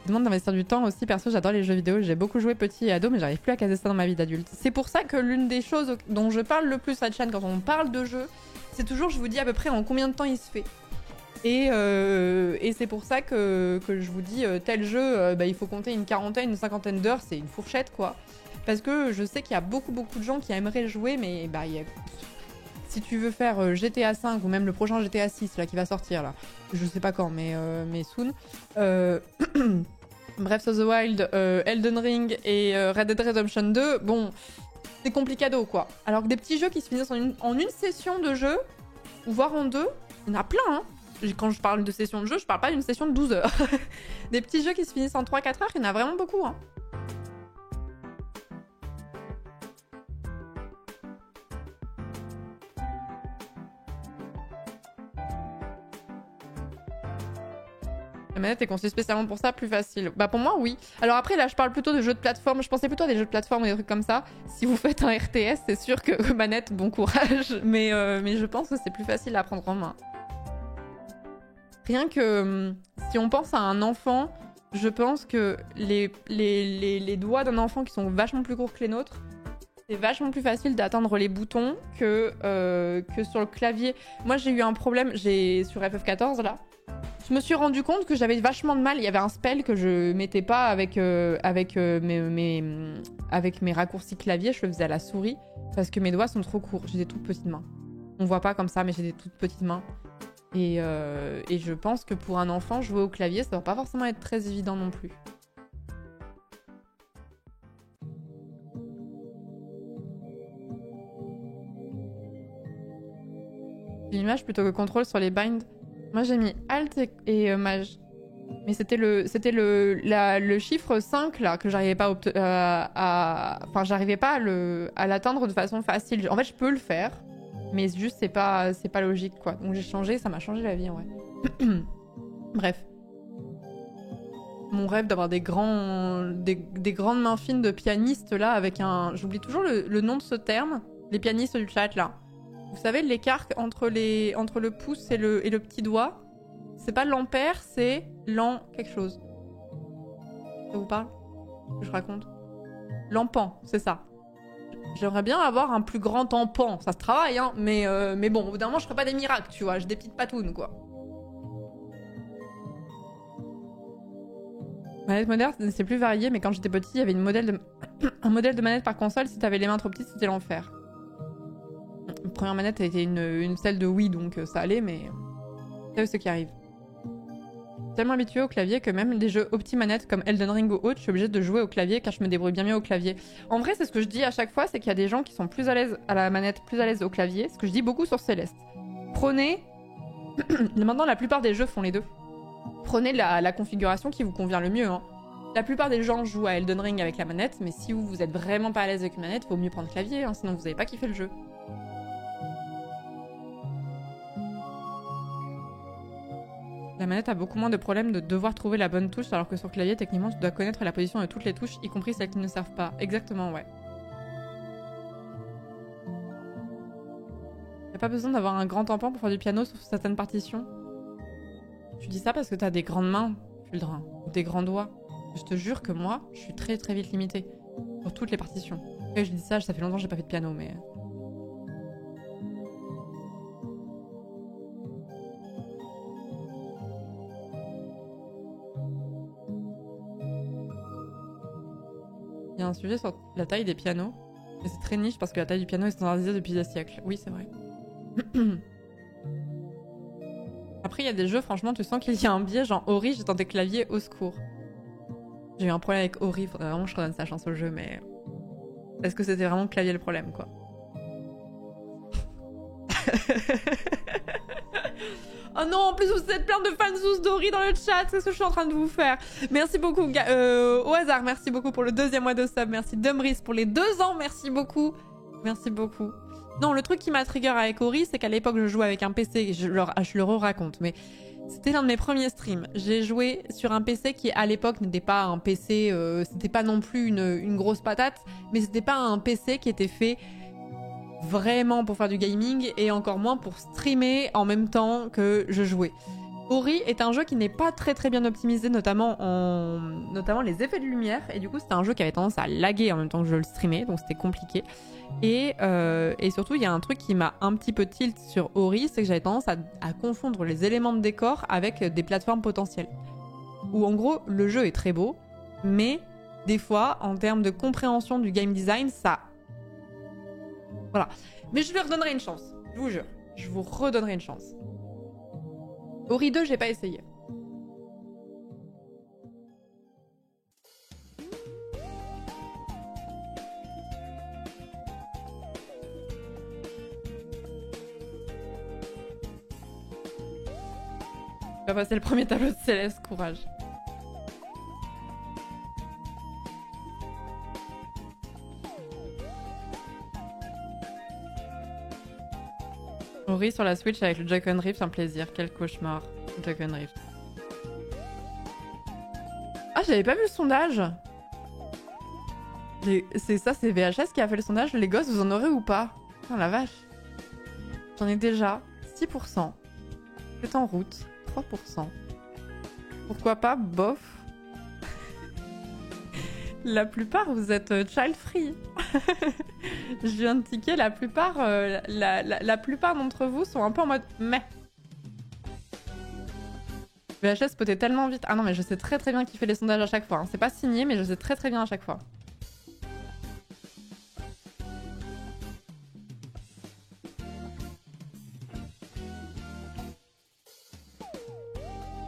Je demande d'investir du temps aussi. Perso, j'adore les jeux vidéo. J'ai beaucoup joué petit et ado, mais j'arrive plus à caser ça dans ma vie d'adulte. C'est pour ça que l'une des choses dont je parle le plus à chaîne quand on parle de jeux, c'est toujours, je vous dis à peu près en combien de temps il se fait. Et c'est pour ça que je vous dis, tel jeu, il faut compter une quarantaine, une cinquantaine d'heures, c'est une fourchette, quoi. Parce que je sais qu'il y a beaucoup de gens qui aimeraient jouer, mais si tu veux faire GTA 5 ou même le prochain GTA 6 là, qui va sortir, là, je sais pas quand, mais soon. Breath of the Wild, Elden Ring et Red Dead Redemption 2, bon, c'est complicado, quoi. Alors que des petits jeux qui se finissent en une session de jeu, ou voire en deux, il y en a plein, hein. quand je parle de session de jeu, je parle pas d'une session de 12 heures. Des petits jeux qui se finissent en 3-4 heures, il y en a vraiment beaucoup. Hein. La manette est conçue spécialement pour ça, plus facile. Bah pour moi, oui. Alors après, là, je parle plutôt de jeux de plateforme. Je pensais plutôt à des jeux de plateforme ou des trucs comme ça. Si vous faites un RTS, c'est sûr que manette, bon courage. Mais je pense que c'est plus facile à prendre en main. Rien que si on pense à un enfant, je pense que les doigts d'un enfant qui sont vachement plus courts que les nôtres, c'est vachement plus facile d'atteindre les boutons que sur le clavier. Moi, j'ai eu un problème sur FF14, là. Je me suis rendu compte que j'avais vachement de mal. Il y avait un spell que je mettais pas avec mes raccourcis clavier. Je le faisais à la souris parce que mes doigts sont trop courts. J'ai des toutes petites mains. On voit pas comme ça, mais j'ai des toutes petites mains. Et je pense que pour un enfant, jouer au clavier, ça va pas forcément être très évident non plus. L'image plutôt que contrôle sur les binds. Moi j'ai mis Alt et Mage. Mais c'était le chiffre 5 là que j'arrivais pas enfin j'arrivais pas à l'atteindre de façon facile. En fait je peux le faire, mais juste c'est pas logique quoi. Donc j'ai changé, ça m'a changé la vie en vrai. Bref. Mon rêve d'avoir des grandes mains fines de pianiste là avec un... J'oublie toujours le nom de ce terme. Les pianistes du chat là. Vous savez l'écart entre le pouce et le petit doigt, c'est pas l'ampère, c'est l'an quelque chose. Ça vous parle? Que je raconte? L'empan, c'est ça. J'aimerais bien avoir un plus grand empan, ça se travaille hein, mais bon, au bout d'un moment je ferai pas des miracles, tu vois, j'ai des petites patounes quoi. Manette moderne, c'est plus varié, mais quand j'étais petit, il y avait un modèle de manette par console, si t'avais les mains trop petites, c'était l'enfer. La première manette était une celle de Wii, donc ça allait, mais c'est ce qui arrive. Tellement habitué au clavier que même les jeux opti-manette comme Elden Ring ou autres, je suis obligée de jouer au clavier car je me débrouille bien mieux au clavier. En vrai, c'est ce que je dis à chaque fois, c'est qu'il y a des gens qui sont plus à l'aise à la manette, plus à l'aise au clavier. Ce que je dis beaucoup sur Céleste. Prenez... Maintenant, la plupart des jeux font les deux. Prenez la configuration qui vous convient le mieux. Hein. La plupart des gens jouent à Elden Ring avec la manette, mais si vous êtes vraiment pas à l'aise avec une manette, vaut mieux prendre clavier, hein, sinon vous n'avez pas kiffé le jeu. La manette a beaucoup moins de problèmes de devoir trouver la bonne touche, alors que sur clavier, techniquement, tu dois connaître la position de toutes les touches, y compris celles qui ne servent pas. Exactement, ouais. Y'a pas besoin d'avoir un grand tampon pour faire du piano sur certaines partitions. Tu dis ça parce que t'as des grandes mains, Fuldrain, ou des grands doigts. Je te jure que moi, je suis très très vite limitée sur toutes les partitions. Et je dis ça, ça fait longtemps que j'ai pas fait de piano, mais... Il y a un sujet sur la taille des pianos, mais c'est très niche parce que la taille du piano est standardisée depuis des siècles. Oui, c'est vrai. Après, il y a des jeux, franchement, tu sens qu'il y a un biais, genre Ori, j'ai tenté clavier, au secours. J'ai eu un problème avec Ori, faudrait vraiment que je redonne sa chance au jeu, mais... Est-ce que c'était vraiment le clavier le problème, quoi? Oh non, en plus vous êtes plein de fans d'Ori dans le chat, c'est ce que je suis en train de vous faire. Merci beaucoup, au hasard, merci beaucoup pour le 2e mois de sub, merci Dumris pour les 2 ans, merci beaucoup. Merci beaucoup. Non, le truc qui m'a trigger avec Ori, c'est qu'à l'époque je jouais avec un PC, je le raconte, mais c'était l'un de mes premiers streams. J'ai joué sur un PC qui à l'époque n'était pas un PC, c'était pas non plus une grosse patate, mais c'était pas un PC qui était fait vraiment pour faire du gaming et encore moins pour streamer en même temps que je jouais. Ori est un jeu qui n'est pas très très bien optimisé, notamment les effets de lumière, et du coup c'était un jeu qui avait tendance à laguer en même temps que je le streamais, donc c'était compliqué. Et surtout il y a un truc qui m'a un petit peu tilt sur Ori, c'est que j'avais tendance à confondre les éléments de décor avec des plateformes potentielles. Où en gros le jeu est très beau, mais des fois en termes de compréhension du game design, ça... Voilà. Mais je lui redonnerai une chance, je vous jure. Je vous redonnerai une chance. Ori 2, j'ai pas essayé. Tu vas passer le premier tableau de Céleste, courage. Ori sur la Switch avec le Joy-Con Rift, un plaisir. Quel cauchemar. Joy-Con Rift. Ah, j'avais pas vu le sondage. C'est ça, c'est VHS qui a fait le sondage. Les gosses, vous en aurez ou pas? Putain, la vache. J'en ai déjà 6%. C'est en route. 3%. Pourquoi pas? Bof. La plupart, vous êtes child free. Je viens de ticker, la plupart, la plupart d'entre vous sont un peu en mode mais. VHS potait tellement vite. Ah non, mais je sais très très bien qui fait les sondages à chaque fois. Hein. C'est pas signé, mais je sais très très bien à chaque fois.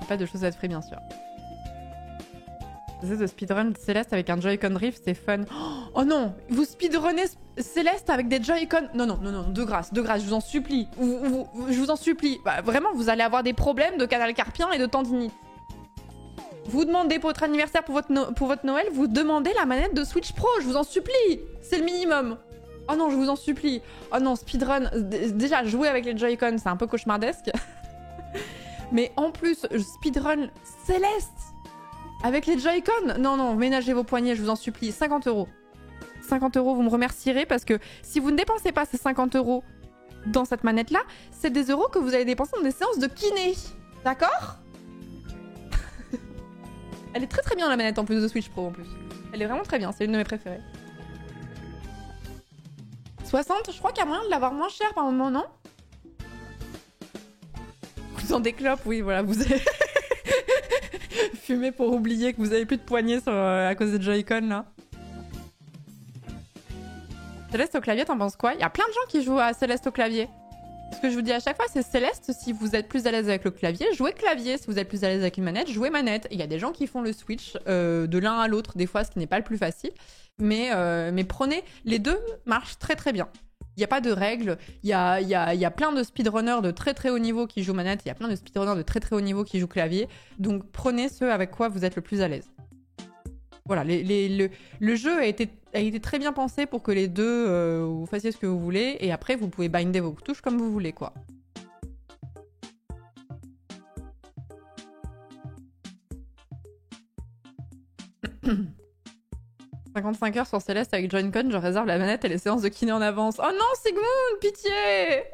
Pas de choses à être free, bien sûr. J'essaie de speedrun Céleste avec un Joy-Con Rift, c'est fun. Oh non, vous speedrunnez Céleste avec des Joy-Con. Non, non, non, non, de grâce, je vous en supplie. Je vous en supplie. Bah, vraiment, vous allez avoir des problèmes de canal carpien et de tendinite. Vous demandez pour votre anniversaire, pour votre Noël, vous demandez la manette de Switch Pro, je vous en supplie. C'est le minimum. Oh non, je vous en supplie. Oh non, speedrun. Déjà, jouer avec les Joy-Con, c'est un peu cauchemardesque. Mais en plus, speedrun Céleste avec les Joy-Con. Non, non, ménagez vos poignets, je vous en supplie. 50 €. 50 €, vous me remercierez parce que si vous ne dépensez pas ces 50 € dans cette manette-là, c'est des euros que vous allez dépenser dans des séances de kiné. D'accord? Elle est très très bien la manette en plus de Switch Pro en plus. Elle est vraiment très bien, c'est une de mes préférées. 60, je crois qu'il y a moyen de l'avoir moins cher par moment, non? Vous en des clopes, oui, voilà, vous avez fumé pour oublier que vous avez plus de poignets sur, à cause des Joy-Con, là. Céleste au clavier, t'en penses quoi? Il y a plein de gens qui jouent à Céleste au clavier. Ce que je vous dis à chaque fois, c'est Céleste, si vous êtes plus à l'aise avec le clavier, jouez clavier. Si vous êtes plus à l'aise avec une manette, jouez manette. Il y a des gens qui font le switch de l'un à l'autre, des fois, ce qui n'est pas le plus facile. Mais prenez, les deux marchent très très bien. Il n'y a pas de règles, il y a plein de speedrunners de très très haut niveau qui jouent manette, il y a plein de speedrunners de très très haut niveau qui jouent clavier, donc prenez ceux avec quoi vous êtes le plus à l'aise. Voilà, le jeu a été très bien pensé pour que les deux, vous fassiez ce que vous voulez, et après vous pouvez binder vos touches comme vous voulez, quoi. « 55 heures sur Céleste avec Joy-Con, je réserve la manette et les séances de kiné en avance. » Oh non, Sigmund, pitié.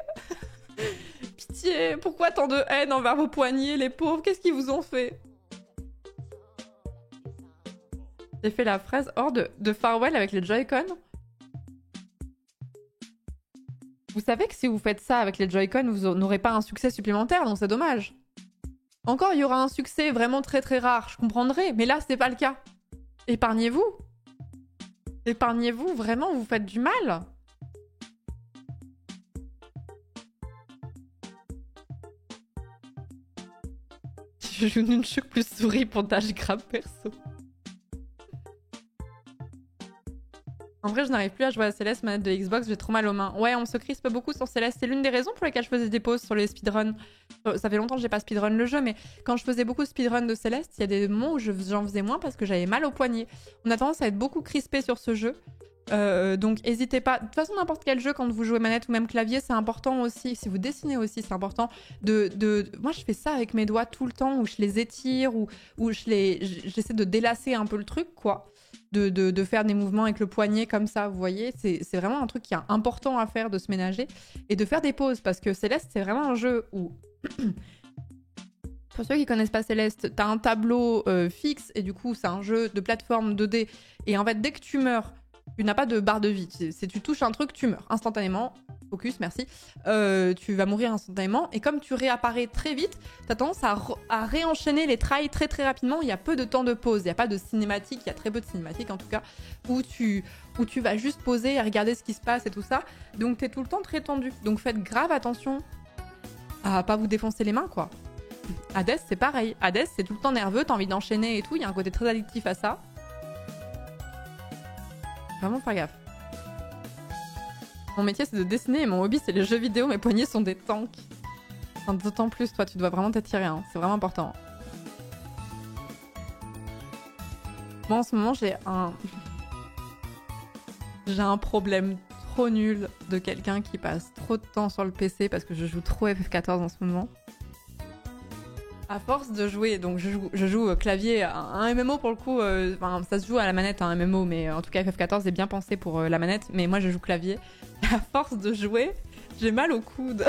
Pitié, pourquoi tant de haine envers vos poignets, les pauvres? Qu'est-ce qu'ils vous ont fait? J'ai fait la fraise hors de Farewell avec les Joy-Con. Vous savez que si vous faites ça avec les Joy-Con, vous n'aurez pas un succès supplémentaire, donc c'est dommage. Encore, il y aura un succès vraiment très très rare, je comprendrai, mais là, c'est pas le cas. Épargnez-vous. Épargnez-vous, vraiment, vous faites du mal. Je joue Nunchuk plus souris pour tâche grave perso. En vrai, je n'arrive plus à jouer à Céleste, manette de Xbox, j'ai trop mal aux mains. Ouais, on se crispe beaucoup sur Céleste. C'est l'une des raisons pour lesquelles je faisais des pauses sur les speedruns. Ça fait longtemps que j'ai pas speedrun le jeu, mais quand je faisais beaucoup de speedrun de Céleste, il y a des moments où j'en faisais moins parce que j'avais mal au poignet. On a tendance à être beaucoup crispé sur ce jeu. Donc n'hésitez pas. De toute façon, n'importe quel jeu, quand vous jouez manette ou même clavier, c'est important aussi. Si vous dessinez aussi, c'est important Moi, je fais ça avec mes doigts tout le temps, où je les étire, où j'essaie de délasser un peu le truc, quoi. De faire des mouvements avec le poignet comme ça, vous voyez. C'est vraiment un truc qui est important à faire, de se ménager. Et de faire des pauses, parce que Céleste, c'est vraiment un jeu où... Pour ceux qui connaissent pas Céleste, t'as un tableau fixe, et du coup, c'est un jeu de plateforme 2D. Et en fait, dès que tu meurs, tu n'as pas de barre de vie. Si tu touches un truc, tu meurs instantanément. Focus, merci. Tu vas mourir instantanément. Et comme tu réapparais très vite, t'as tendance à réenchaîner les trails très très rapidement. Il y a peu de temps de pause. Il n'y a pas de cinématique. Il y a très peu de cinématique en tout cas. Où tu vas juste poser et regarder ce qui se passe et tout ça. Donc t'es tout le temps très tendu. Donc faites grave attention à pas vous défoncer les mains, quoi. Hades, c'est pareil. Hades, c'est tout le temps nerveux. T'as envie d'enchaîner et tout. Il y a un côté très addictif à ça. Vraiment faire gaffe. Mon métier, c'est de dessiner et mon hobby, c'est les jeux vidéo. Mes poignets sont des tanks. Enfin, d'autant plus, toi, tu dois vraiment t'étirer, hein. C'est vraiment important. Moi, en ce moment, j'ai un problème trop nul de quelqu'un qui passe trop de temps sur le PC parce que je joue trop FF14 en ce moment. À force de jouer, donc je joue clavier, un MMO pour le coup, ça se joue à la manette un MMO, mais en tout cas FF14 est bien pensé pour la manette, mais moi je joue clavier. Et à force de jouer, j'ai mal au coude.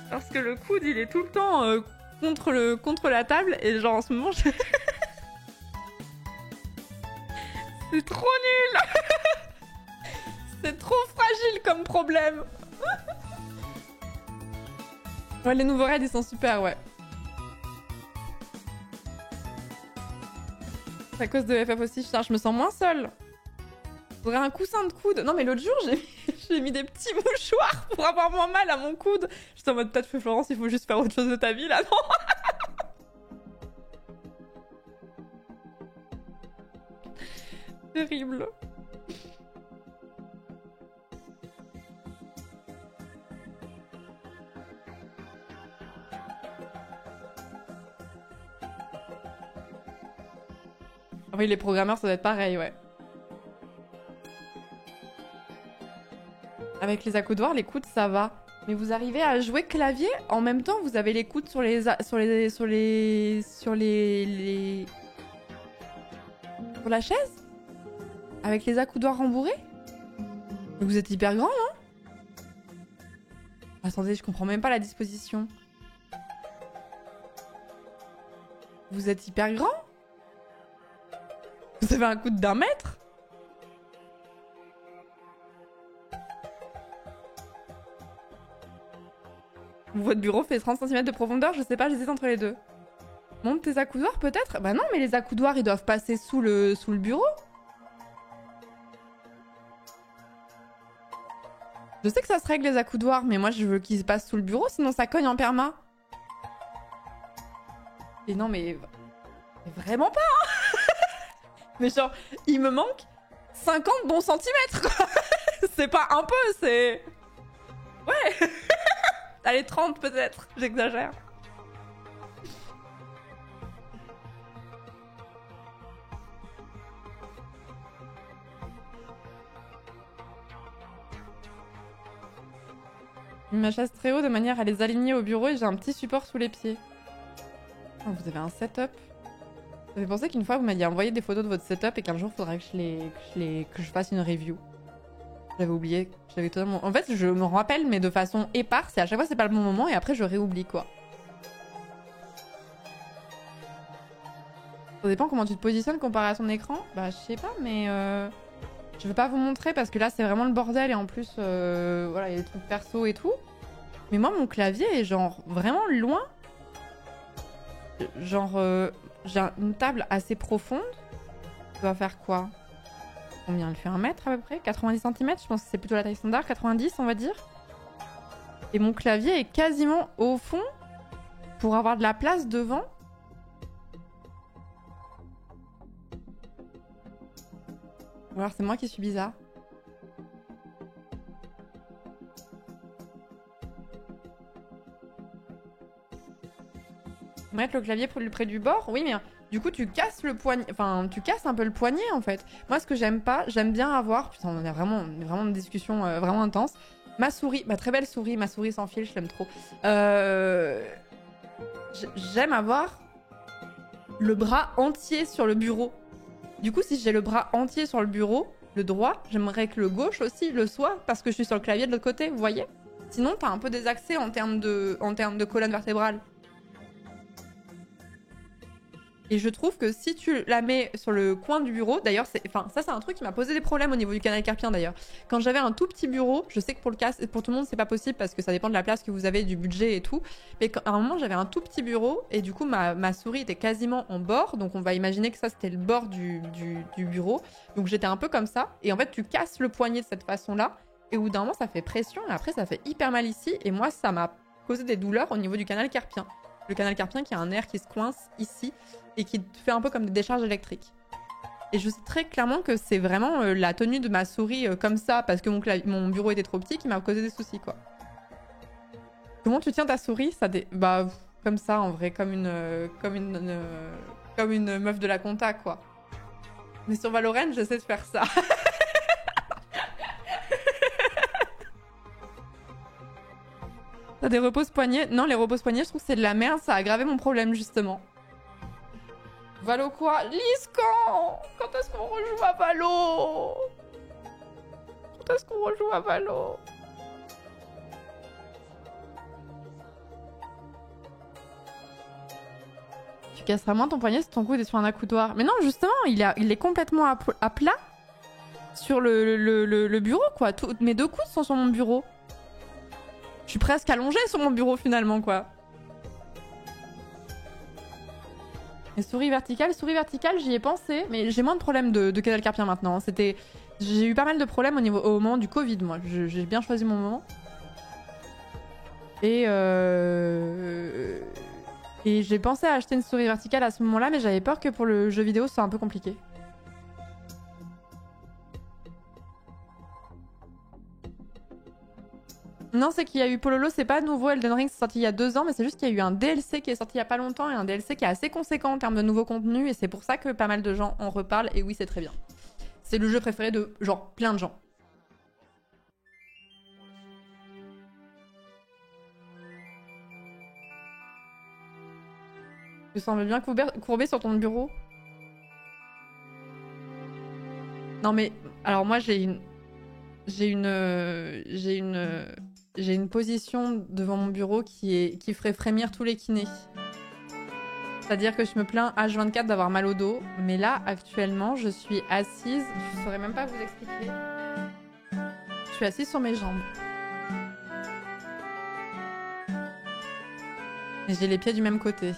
Parce que le coude il est tout le temps contre la table et genre en ce moment je... C'est trop nul. C'est trop fragile comme problème. Ouais, les nouveaux raids, ils sont super, ouais. C'est à cause de FF aussi, je me sens moins seule. Faudrait un coussin de coude. Non, mais l'autre jour, j'ai mis des petits mouchoirs pour avoir moins mal à mon coude. J'étais en mode, peut-être, Florence, il faut juste faire autre chose de ta vie, là, non? Terrible. Oui, les programmeurs, ça doit être pareil, ouais. Avec les accoudoirs, les coudes, ça va. Mais vous arrivez à jouer clavier en même temps, vous avez les coudes sur la chaise avec les accoudoirs rembourrés. Vous êtes hyper grand, non? Attendez, je comprends même pas la disposition. Vous êtes hyper grand? Vous avez un coude d'1 mètre? Votre bureau fait 30 cm de profondeur, je sais pas, j'hésite entre les deux. Monte tes accoudoirs peut-être? Bah non, mais les accoudoirs ils doivent passer sous le bureau. Je sais que ça se règle les accoudoirs, mais moi je veux qu'ils passent sous le bureau, sinon ça cogne en perma. Et non mais vraiment pas hein. Mais genre, il me manque 50 bons centimètres quoi. C'est pas un peu, c'est... Ouais. Allez, 30 peut-être, j'exagère. Ma chaise très haut de manière à les aligner au bureau et j'ai un petit support sous les pieds. Oh, vous avez un setup. Ça fait penser qu'une fois vous m'aviez envoyé des photos de votre setup et qu'un jour il faudrait que je fasse une review. J'avais oublié, j'avais totalement... En fait, je me rappelle, mais de façon éparse, et à chaque fois c'est pas le bon moment, et après je réoublie quoi. Ça dépend comment tu te positionnes comparé à ton écran. Bah je sais pas, mais je vais pas vous montrer parce que là c'est vraiment le bordel, et en plus, voilà, il y a des trucs perso et tout. Mais moi mon clavier est genre vraiment loin. Genre, j'ai une table assez profonde. Ça va faire quoi? Combien elle fait? 1 mètre à peu près? 90 cm? Je pense que c'est plutôt la taille standard. 90 on va dire. Et mon clavier est quasiment au fond pour avoir de la place devant. Ou alors c'est moi qui suis bizarre. Mettre le clavier près du bord? Oui, mais du coup, tu casses le poignet. Enfin, tu casses un peu le poignet en fait. Moi, ce que j'aime pas, j'aime bien avoir. Putain, on a vraiment une discussion vraiment intense. Ma souris, ma très belle souris, ma souris sans fil, je l'aime trop. J'aime avoir le bras entier sur le bureau. Du coup, si j'ai le bras entier sur le bureau, le droit, j'aimerais que le gauche aussi le soit parce que je suis sur le clavier de l'autre côté, vous voyez? Sinon, t'as un peu des accès en termes de colonne vertébrale. Et je trouve que si tu la mets sur le coin du bureau, d'ailleurs, ça c'est un truc qui m'a posé des problèmes au niveau du canal carpien d'ailleurs. Quand j'avais un tout petit bureau, je sais que pour tout le monde c'est pas possible parce que ça dépend de la place que vous avez, du budget et tout. Mais à un moment j'avais un tout petit bureau et du coup ma souris était quasiment en bord, donc on va imaginer que ça c'était le bord du bureau. Donc j'étais un peu comme ça et en fait tu casses le poignet de cette façon-là et au bout d'un moment ça fait pression et après ça fait hyper mal ici et moi ça m'a causé des douleurs au niveau du canal carpien. Le canal carpien qui a un nerf qui se coince ici et qui fait un peu comme des décharges électriques. Et je sais très clairement que c'est vraiment la tenue de ma souris comme ça, parce que mon bureau était trop petit, qui m'a causé des soucis, quoi. Comment tu tiens ta souris? Bah, comme ça, en vrai, comme une meuf de la compta, quoi. Mais sur Valorant, j'essaie de faire ça. T'as des repose-poignets? Non, les repose-poignets, je trouve que c'est de la merde. Ça a aggravé mon problème, justement. Valo quoi? Liscan! Quand est-ce qu'on rejoue à Valo? Quand est-ce qu'on rejoue à Valo? Tu casseras moins ton poignet si ton coude est sur un accoudoir. Mais non, justement, il est complètement à plat sur le bureau, quoi. Mes deux coudes sont sur mon bureau. Je suis presque allongée sur mon bureau, finalement, quoi. Et souris verticale, j'y ai pensé, mais j'ai moins de problèmes de canal carpien maintenant. J'ai eu pas mal de problèmes au moment du Covid, moi. J'ai bien choisi mon moment. Et j'ai pensé à acheter une souris verticale à ce moment-là, mais j'avais peur que pour le jeu vidéo, ce soit un peu compliqué. Non, c'est qu'il y a eu Pololo, c'est pas nouveau. Elden Ring, c'est sorti il y a 2 ans, mais c'est juste qu'il y a eu un DLC qui est sorti il y a pas longtemps et un DLC qui est assez conséquent en termes de nouveaux contenus, et c'est pour ça que pas mal de gens en reparlent, et oui, c'est très bien. C'est le jeu préféré de, genre, plein de gens. Tu sembles bien courbé sur ton bureau. Non mais, alors moi j'ai une position devant mon bureau qui ferait frémir tous les kinés. C'est-à-dire que je me plains H24 d'avoir mal au dos, mais là actuellement je suis assise, je saurais même pas vous expliquer. Je suis assise sur mes jambes. Et j'ai les pieds du même côté.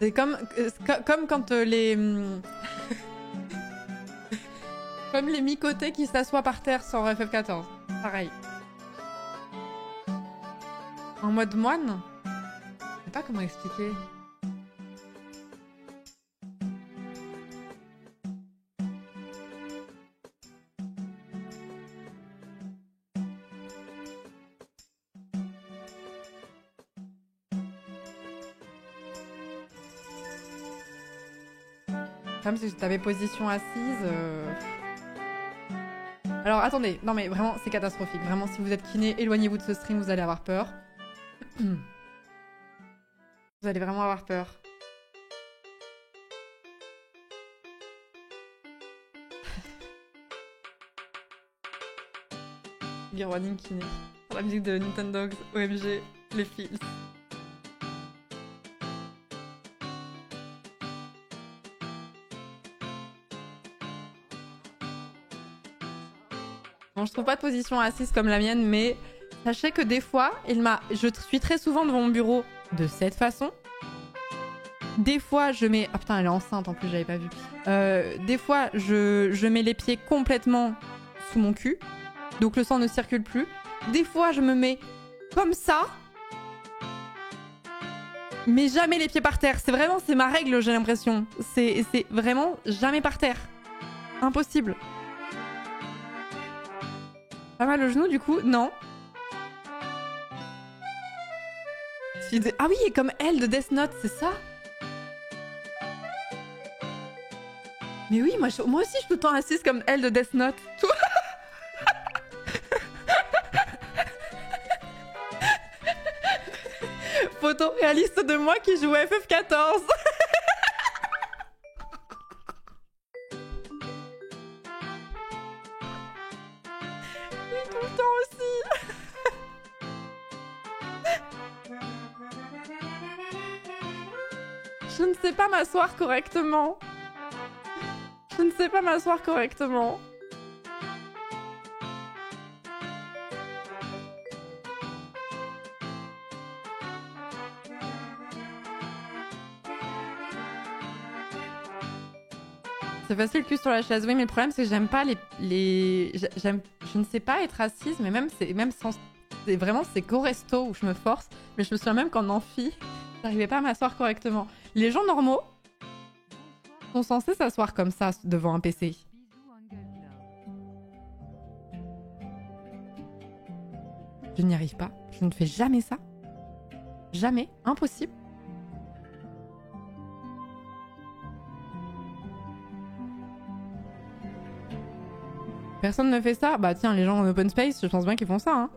C'est comme quand les... comme les mi-côtés qui s'assoient par terre sur FF14. Pareil. En mode moine? Je sais pas comment expliquer. Comme si t'avais position assise. Alors attendez, non mais vraiment c'est catastrophique. Vraiment si vous êtes kiné, éloignez-vous de ce stream, vous allez avoir peur. Vous allez vraiment avoir peur. Running kiné. La musique de Nintendo, OMG, les fils. Bon, je trouve pas de position assise comme la mienne, mais sachez que des fois, je suis très souvent devant mon bureau de cette façon. Des fois, je mets... Ah putain, elle est enceinte en plus, j'avais pas vu. Des fois, je mets les pieds complètement sous mon cul. Donc le sang ne circule plus. Des fois, je me mets comme ça. Mais jamais les pieds par terre. C'est ma règle, j'ai l'impression. C'est vraiment jamais par terre. Impossible. Pas mal au genou, du coup? Non. Ah oui, comme elle de Death Note, c'est ça? Mais oui, moi aussi, je suis tout le temps assise comme elle de Death Note. Photo réaliste de moi qui joue à FF14. Oui, tout le temps aussi. Je ne sais pas m'asseoir correctement. Je ne sais pas m'asseoir correctement. C'est facile le cul sur la chaise, oui, mais le problème c'est que j'aime pas je ne sais pas être assise, mais c'est qu'au resto où je me force, mais je me souviens même qu'en amphi, j'arrivais pas à m'asseoir correctement. Les gens normaux sont censés s'asseoir comme ça devant un PC. Je n'y arrive pas. Je ne fais jamais ça. Jamais. Impossible. Personne ne fait ça? Bah tiens, les gens en open space, je pense bien qu'ils font ça, hein.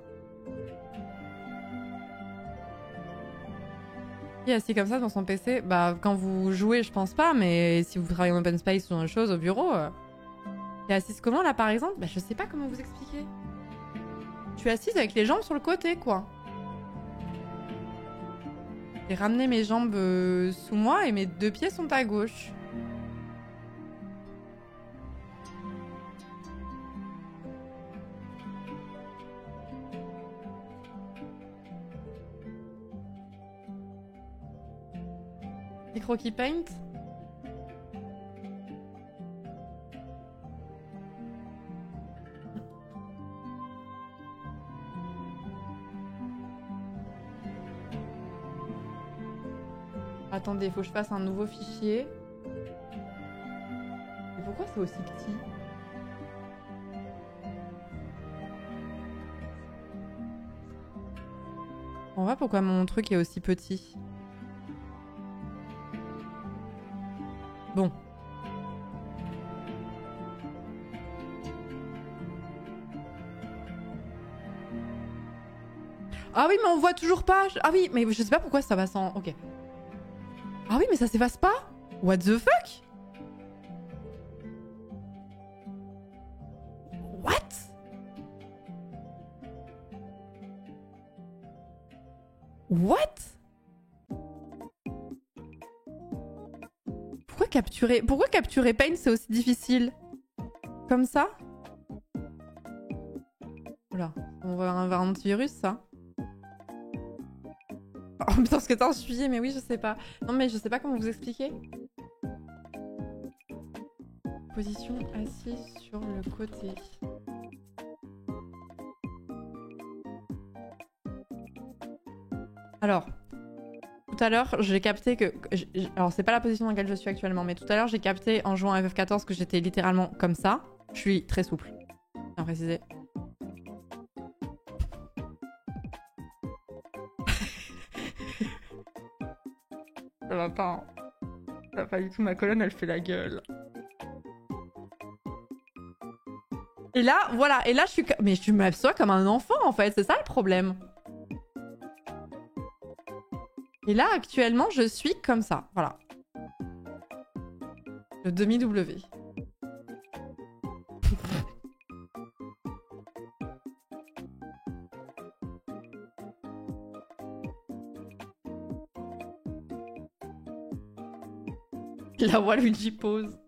Qui est assis comme ça devant son PC? Bah quand vous jouez, je pense pas, mais si vous travaillez en open space ou dans une chose au bureau... T'es assise comment là par exemple? Bah je sais pas comment vous expliquer. Je suis assise avec les jambes sur le côté, quoi. J'ai ramené mes jambes sous moi et mes deux pieds sont à gauche. Croquis paint. Attendez, faut que je fasse un nouveau fichier. Mais pourquoi c'est aussi petit? On voit pourquoi mon truc est aussi petit. Bon. Ah oui, mais on voit toujours pas. Ah oui, mais je sais pas pourquoi ça va sans... Ok. Ah oui, mais ça s'efface pas? What the fuck? What? What? Pourquoi capturer Paint c'est aussi difficile? Comme ça? Voilà, on va avoir un antivirus ça. Oh putain, parce que t'as un suivi, mais oui, je sais pas. Non, mais je sais pas comment vous expliquer. Position assise sur le côté. Alors, tout à l'heure, j'ai capté que... Alors, c'est pas la position dans laquelle je suis actuellement, mais tout à l'heure, j'ai capté en jouant à FF14 que j'étais littéralement comme ça. Je suis très souple. Bien précisé. Ça va pas. Hein. Ça va pas du tout. Ma colonne, elle fait la gueule. Et là, voilà. Et là, je suis... Mais je m'assois comme un enfant, en fait. C'est ça, le problème. Et là, actuellement, je suis comme ça. Voilà. Le demi-W. La Waluigi pose.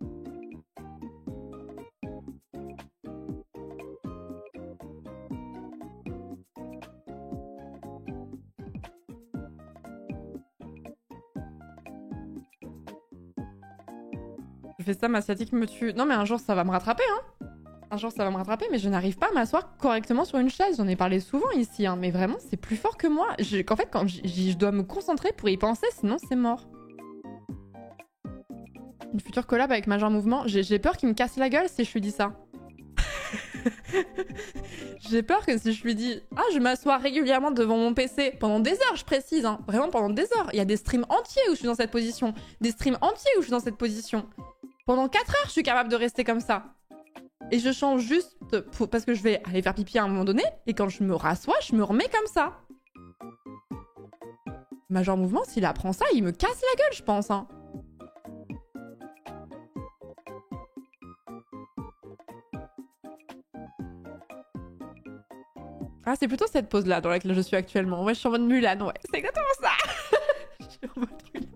Je fais ça, ma sciatique me tue. Non mais un jour ça va me rattraper, hein. Un jour ça va me rattraper, mais je n'arrive pas à m'asseoir correctement sur une chaise. J'en ai parlé souvent ici, hein. Mais vraiment c'est plus fort que moi. En fait, quand je dois me concentrer pour y penser, sinon c'est mort. Une future collab avec Major Mouvement. J'ai peur qu'il me casse la gueule si je lui dis ça. J'ai peur que si je lui dis « Ah, je m'assois régulièrement devant mon PC pendant des heures, je précise, hein, vraiment pendant des heures. Il y a des streams entiers où je suis dans cette position. Des streams entiers où je suis dans cette position. Pendant 4 heures, je suis capable de rester comme ça. Et je change juste parce que je vais aller faire pipi à un moment donné. Et quand je me rassois, je me remets comme ça. Major Mouvement, s'il apprend ça, il me casse la gueule, je pense, hein. Ah, c'est plutôt cette pose-là dans laquelle je suis actuellement. Ouais, je suis en mode Mulan, ouais. C'est exactement ça. Je suis en mode Mulan.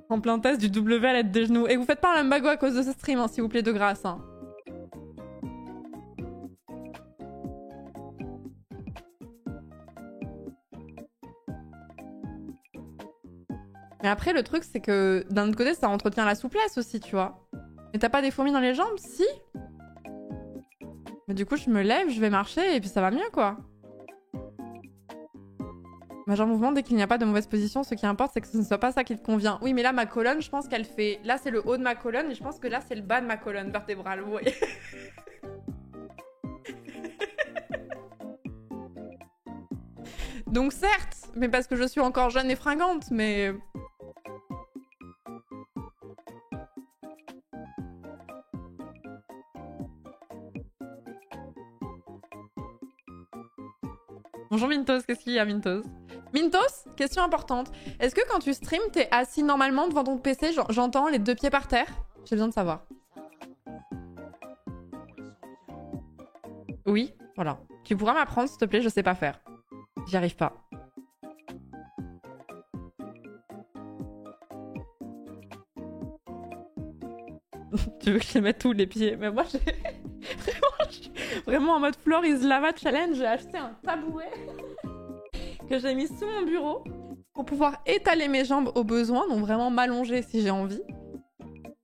En plein test du W à l'aide des genoux. Et vous faites pas un lambago à cause de ce stream, hein, s'il vous plaît, de grâce. Hein. Mais après, le truc, c'est que d'un autre côté, ça entretient la souplesse aussi, tu vois. Mais t'as pas des fourmis dans les jambes? Si. Mais du coup, je me lève, je vais marcher et puis ça va mieux, quoi. Majeur mouvement dès qu'il n'y a pas de mauvaise position, ce qui importe c'est que ce ne soit pas ça qui te convient. Oui mais là ma colonne je pense qu'elle fait... Là c'est le haut de ma colonne et je pense que là c'est le bas de ma colonne vertébrale, vous voyez. Donc certes, mais parce que je suis encore jeune et fringante, mais... Bonjour Mintos, qu'est-ce qu'il y a Mintos? Mintos, question importante. Est-ce que quand tu stream, t'es assis normalement devant ton PC, j'entends les 2 pieds par terre? J'ai besoin de savoir. Oui, voilà. Tu pourras m'apprendre s'il te plaît, je sais pas faire. J'y arrive pas. Tu veux que je les mette tous les pieds? Mais moi j'ai... Vraiment en mode Floor is Lava Challenge, j'ai acheté un tabouret que j'ai mis sous mon bureau pour pouvoir étaler mes jambes au besoin, donc vraiment m'allonger si j'ai envie.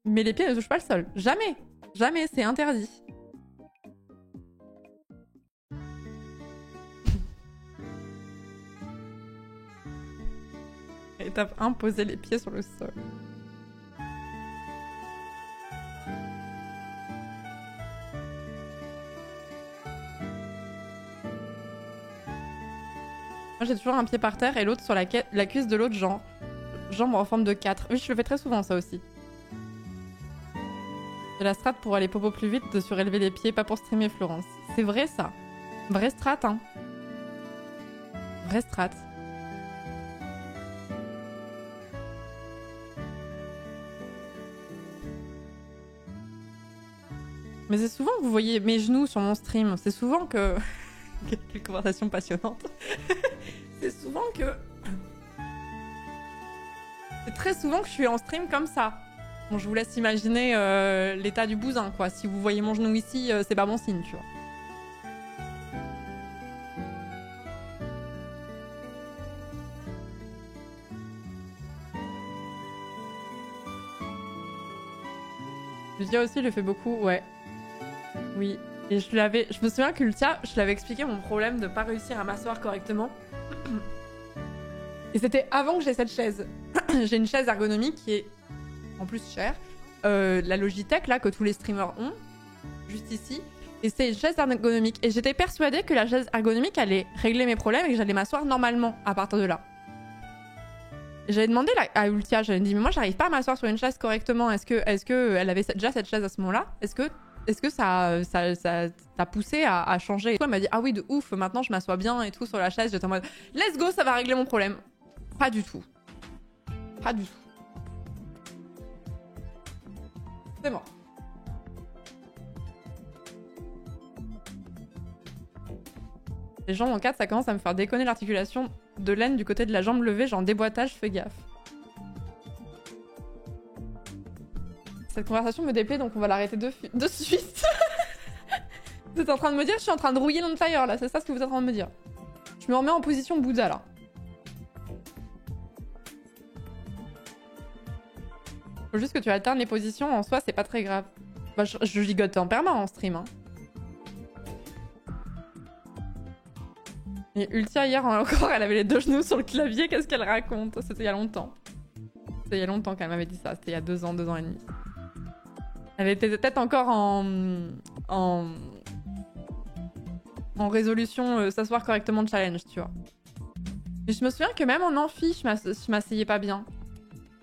Mais les pieds ne touchent pas le sol. Jamais. Jamais, c'est interdit. Étape 1, poser les pieds sur le sol. Moi j'ai toujours un pied par terre et l'autre sur la cuisse de l'autre jambe en forme de 4. Oui, je le fais très souvent ça aussi. C'est la strat pour aller popo plus vite de surélever les pieds, pas pour streamer Florence. C'est vrai ça. Vraie strat, hein. Vraie strat. Mais c'est souvent que vous voyez mes genoux sur mon stream. C'est souvent que... Quelle conversation passionnante. C'est souvent que... C'est très souvent que je suis en stream comme ça. Bon, je vous laisse imaginer l'état du bousin, quoi. Si vous voyez mon genou ici, c'est pas bon signe, tu vois. Lucia aussi le fait beaucoup, ouais. Oui. Et je me souviens que Lucia, je l'avais expliqué mon problème de pas réussir à m'asseoir correctement. Et c'était avant que j'ai cette chaise. J'ai une chaise ergonomique qui est en plus chère. La Logitech, là, que tous les streamers ont. Juste ici. Et c'est une chaise ergonomique. Et j'étais persuadée que la chaise ergonomique allait régler mes problèmes et que j'allais m'asseoir normalement à partir de là. J'avais demandé à Ultia, j'avais dit mais moi j'arrive pas à m'asseoir sur une chaise correctement. Est-ce que elle avait déjà cette chaise à ce moment-là? Est-ce que ça t'a poussé à changer? Et toi elle m'a dit ah oui de ouf, maintenant je m'assois bien et tout sur la chaise. J'étais en mode let's go, ça va régler mon problème. Pas du tout. Pas du tout. C'est mort. Les jambes en 4, ça commence à me faire déconner l'articulation de l'aine du côté de la jambe levée, genre déboîtage, fais gaffe. Cette conversation me déplaît, donc on va l'arrêter de suite. Vous êtes en train de me dire que je suis en train de rouiller l'Entire, là, c'est ça ce que vous êtes en train de me dire. Je me remets en position Bouddha, là. Faut juste que tu alternes les positions, en soi, c'est pas très grave. Bah, je gigote en perma en stream, hein. Et Ultia, hier encore, elle avait les 2 genoux sur le clavier. Qu'est-ce qu'elle raconte? C'était il y a longtemps. C'était il y a longtemps qu'elle m'avait dit ça. C'était il y a 2 ans, 2 ans et demi. Elle était peut-être encore en résolution s'asseoir correctement de challenge, tu vois. Mais je me souviens que même en amphi, je m'asseyais pas bien.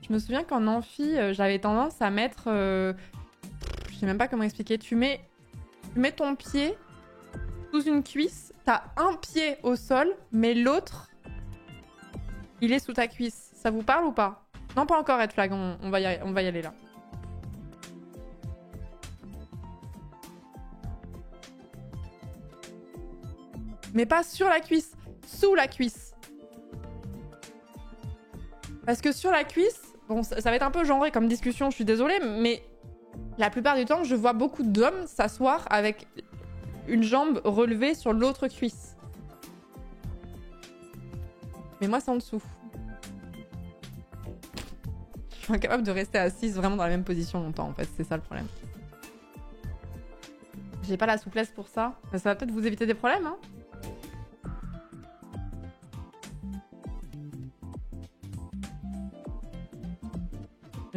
Je me souviens qu'en amphi, j'avais tendance à mettre... je sais même pas comment expliquer. Tu mets ton pied sous une cuisse. T'as un pied au sol, mais l'autre, il est sous ta cuisse. Ça vous parle ou pas? Non, pas encore, Red Flag. On va y aller là. Mais pas sur la cuisse, sous la cuisse. Parce que sur la cuisse, bon, ça va être un peu genré comme discussion, je suis désolée, mais la plupart du temps, je vois beaucoup d'hommes s'asseoir avec une jambe relevée sur l'autre cuisse. Mais moi, c'est en dessous. Je suis incapable de rester assise vraiment dans la même position longtemps, en fait. C'est ça le problème. J'ai pas la souplesse pour ça. Mais ça va peut-être vous éviter des problèmes, hein.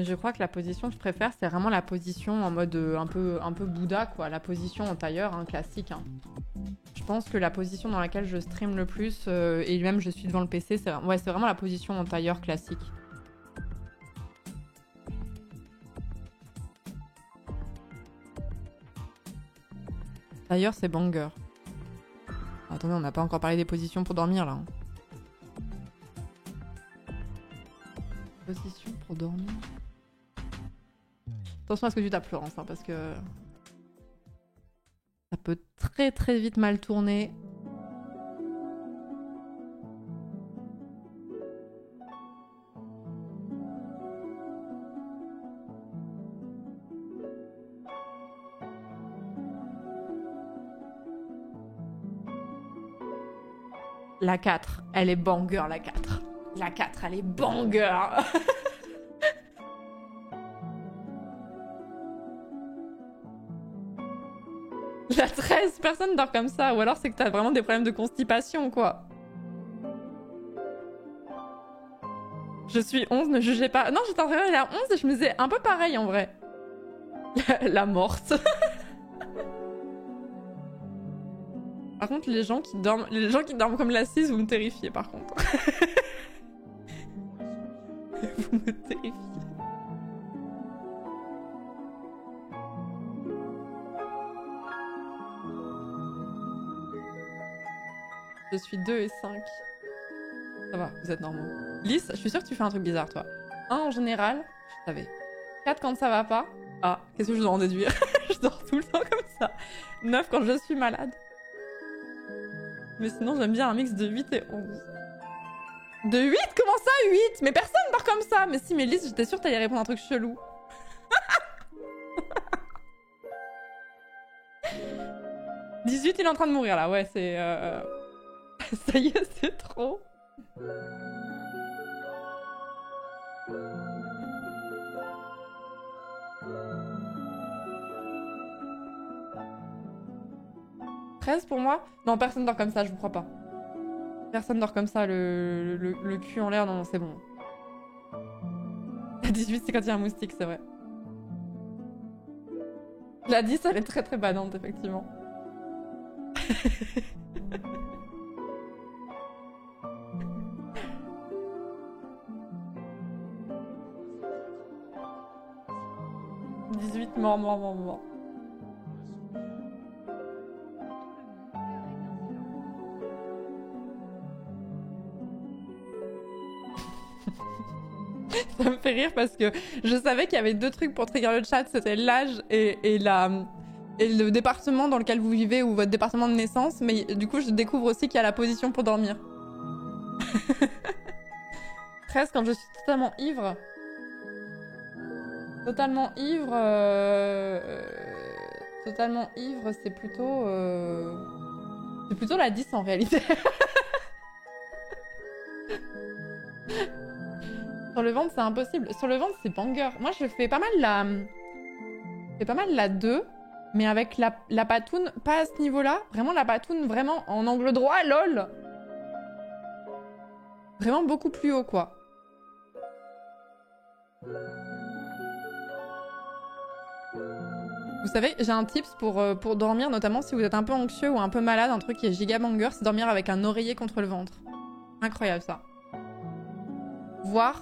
Mais je crois que la position que je préfère, c'est vraiment la position en mode un peu Bouddha, quoi. La position en tailleur, hein, classique. Hein. Je pense que la position dans laquelle je stream le plus, et même je suis devant le PC, c'est vraiment la position en tailleur classique. Tailleur, c'est banger. Attendez, on n'a pas encore parlé des positions pour dormir, là. Hein. Position pour dormir... Attention à ce que tu tapes, Florence, hein, parce que ça peut très très vite mal tourner. La 4, elle est banger, la 4. La 4, elle est banger. La 13, personne dort comme ça. Ou alors c'est que t'as vraiment des problèmes de constipation, quoi. Je suis 11, ne jugez pas. Non, j'étais en train de la 11 et je me disais un peu pareil, en vrai. La morte. Par contre, les gens qui dorment comme la 6, vous me terrifiez, par contre. Vous me terrifiez. Je suis 2 et 5. Ça va, vous êtes normaux. Lys, je suis sûre que tu fais un truc bizarre, toi. 1 en général, je savais. 4 quand ça va pas. Ah, qu'est-ce que je dois en déduire? Je dors tout le temps comme ça. 9 quand je suis malade. Mais sinon, j'aime bien un mix de 8 et 11. De 8? Comment ça, 8? Mais personne dort comme ça. Mais si, mais Lys, j'étais sûre que t'allais répondre un truc chelou. 18, il est en train de mourir, là. Ouais, c'est... Ça y est, c'est trop. « 13 pour moi? Non, personne dort comme ça, je vous crois pas. Personne dort comme ça, le cul en l'air, non, c'est bon. 18, c'est quand il y a un moustique, c'est vrai. La 10, elle est très très badante, effectivement. Mort. Ça me fait rire parce que je savais qu'il y avait 2 trucs pour trigger le chat, c'était l'âge et le département dans lequel vous vivez ou votre département de naissance, mais du coup je découvre aussi qu'il y a la position pour dormir. 13 quand je suis totalement ivre. Totalement ivre, c'est plutôt la 10 en réalité. Sur le ventre, c'est impossible. Sur le ventre, c'est banger. Moi, je fais pas mal la 2, mais avec la patoune, pas à ce niveau-là. Vraiment la patoune, vraiment en angle droit, lol. Vraiment beaucoup plus haut, quoi. Vous savez, j'ai un tips pour dormir, notamment si vous êtes un peu anxieux ou un peu malade, un truc qui est giga banger, c'est dormir avec un oreiller contre le ventre. Incroyable ça. Voire,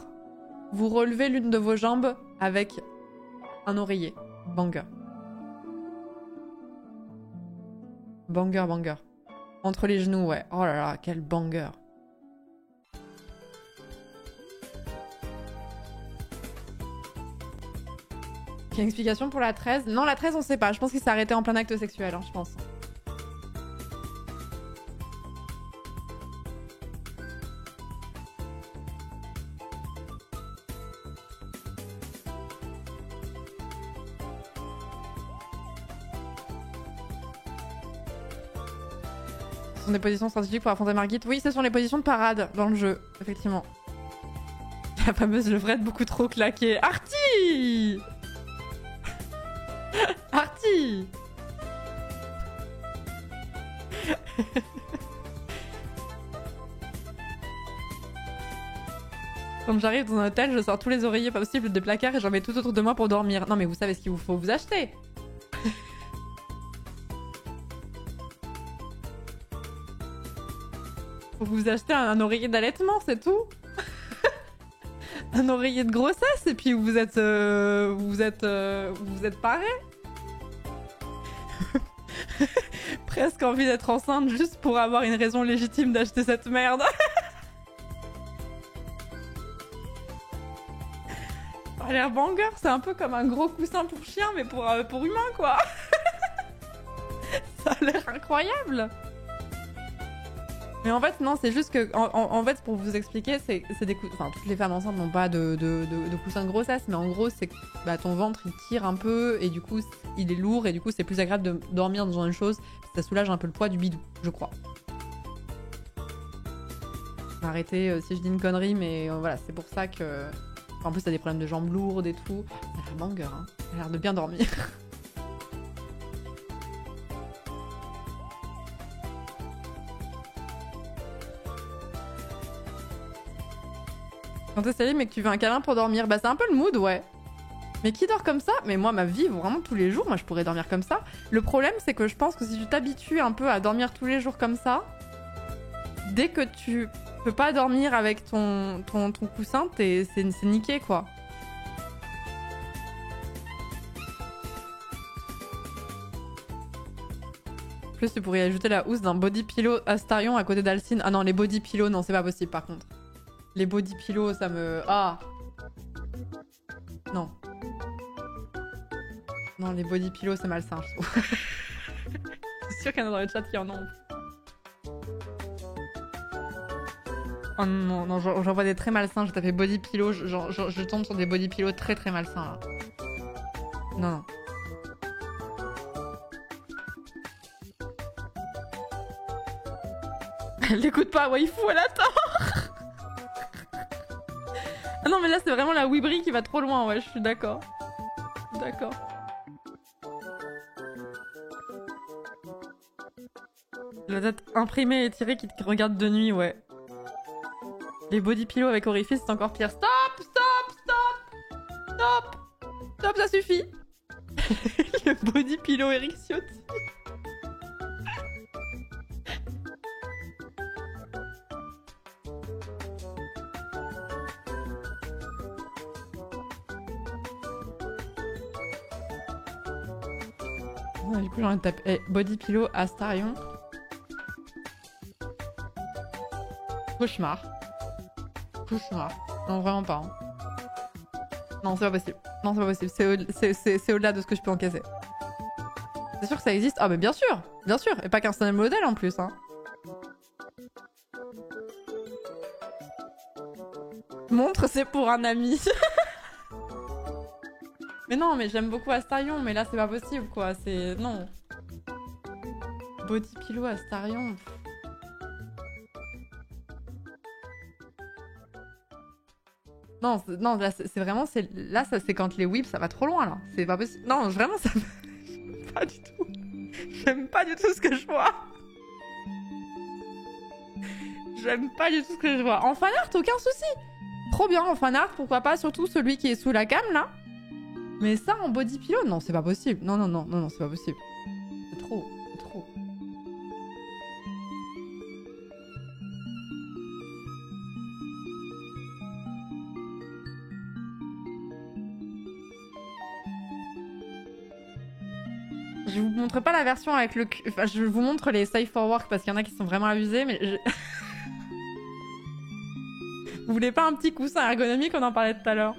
vous relevez l'une de vos jambes avec un oreiller. Banger. Banger. Entre les genoux, ouais. Oh là là, quel banger. Il y a une explication pour la 13? Non, la 13, on sait pas. Je pense qu'il s'est arrêté en plein acte sexuel, hein, je pense. Ce sont des positions stratégiques pour affronter Margit. Oui, ce sont les positions de parade dans le jeu, effectivement. La fameuse levrette beaucoup trop claquée. Artie Artie Quand j'arrive dans un hôtel, je sors tous les oreillers possibles des placards et j'en mets tout autour de moi pour dormir. Non mais vous savez ce qu'il vous faut vous acheter. Faut vous acheter un oreiller d'allaitement, c'est tout. Un oreiller de grossesse et puis vous êtes paré. Presque envie d'être enceinte juste pour avoir une raison légitime d'acheter cette merde. Ça a l'air banger, c'est un peu comme un gros coussin pour chien mais pour humain quoi. Ça a l'air incroyable. Mais en fait non, c'est juste que en fait pour vous expliquer, c'est des enfin toutes les femmes enceintes n'ont pas de coussin de grossesse, mais en gros c'est que bah, ton ventre il tire un peu et du coup il est lourd et du coup c'est plus agréable de dormir dans une chose, ça soulage un peu le poids du bidou, je crois. Arrêtez si je dis une connerie, mais voilà, c'est pour ça que en plus t'as des problèmes de jambes lourdes et tout. Ça a l'air banger, hein. Ça a l'air de bien dormir. Quand t'es salé mais que tu veux un câlin pour dormir, bah c'est un peu le mood, ouais. Mais qui dort comme ça? Mais moi, ma vie, vraiment tous les jours, moi je pourrais dormir comme ça. Le problème, c'est que je pense que si tu t'habitues un peu à dormir tous les jours comme ça, dès que tu peux pas dormir avec ton coussin, c'est niqué, quoi. En plus, tu pourrais ajouter la housse d'un body pillow Astarion à côté d'Alcine. Ah non, les body pillows, non, c'est pas possible par contre. Les body pillows, ça me... Ah! Non. Non, les body pillows, c'est malsain, je trouve. C'est sûr qu'il y en a dans le chat qui en ont. Oh non, non, j'en vois des très malsains. J'ai tapé body pillow, je tombe sur des body pillows très très malsains là. Non, non. Elle l'écoute pas, waifu, elle attend. Ah non, mais là c'est vraiment la Wibri qui va trop loin, ouais, je suis d'accord. D'accord. La date imprimée et tirée qui te regarde de nuit, ouais. Les body pillows avec orifice, c'est encore pire. Stop, stop, stop, stop, stop, ça suffit. Le body pillow Eric Ciotti. Du coup, j'en ai tapé body pillow Astarion. Cauchemar. Cauchemar. Non, vraiment pas. Hein. Non, c'est pas possible. Non, c'est pas possible. C'est au-delà de ce que je peux encaisser. C'est sûr que ça existe? Ah, mais bien sûr! Bien sûr! Et pas qu'un seul modèle en plus, hein. Montre, c'est pour un ami. Mais non, mais j'aime beaucoup Astarion, mais là, c'est pas possible, quoi. C'est... Non. Body pillow Astarion. Non, non, là, c'est vraiment... Là, c'est quand les whips, ça va trop loin, là. C'est pas possible. Non, vraiment, ça... Pas du tout. J'aime pas du tout ce que je vois. J'aime pas du tout ce que je vois. En fan art, aucun souci. Trop bien, en fan art, pourquoi pas. Surtout celui qui est sous la cam, là. Mais ça, en body pillow, non, c'est pas possible. Non, non, non, non, non, c'est pas possible. C'est trop, c'est trop. Je vous montre pas la version avec le... Enfin, je vous montre les safe for work parce qu'il y en a qui sont vraiment abusés, mais... Vous voulez pas un petit coussin ergonomique? On en parlait tout à l'heure.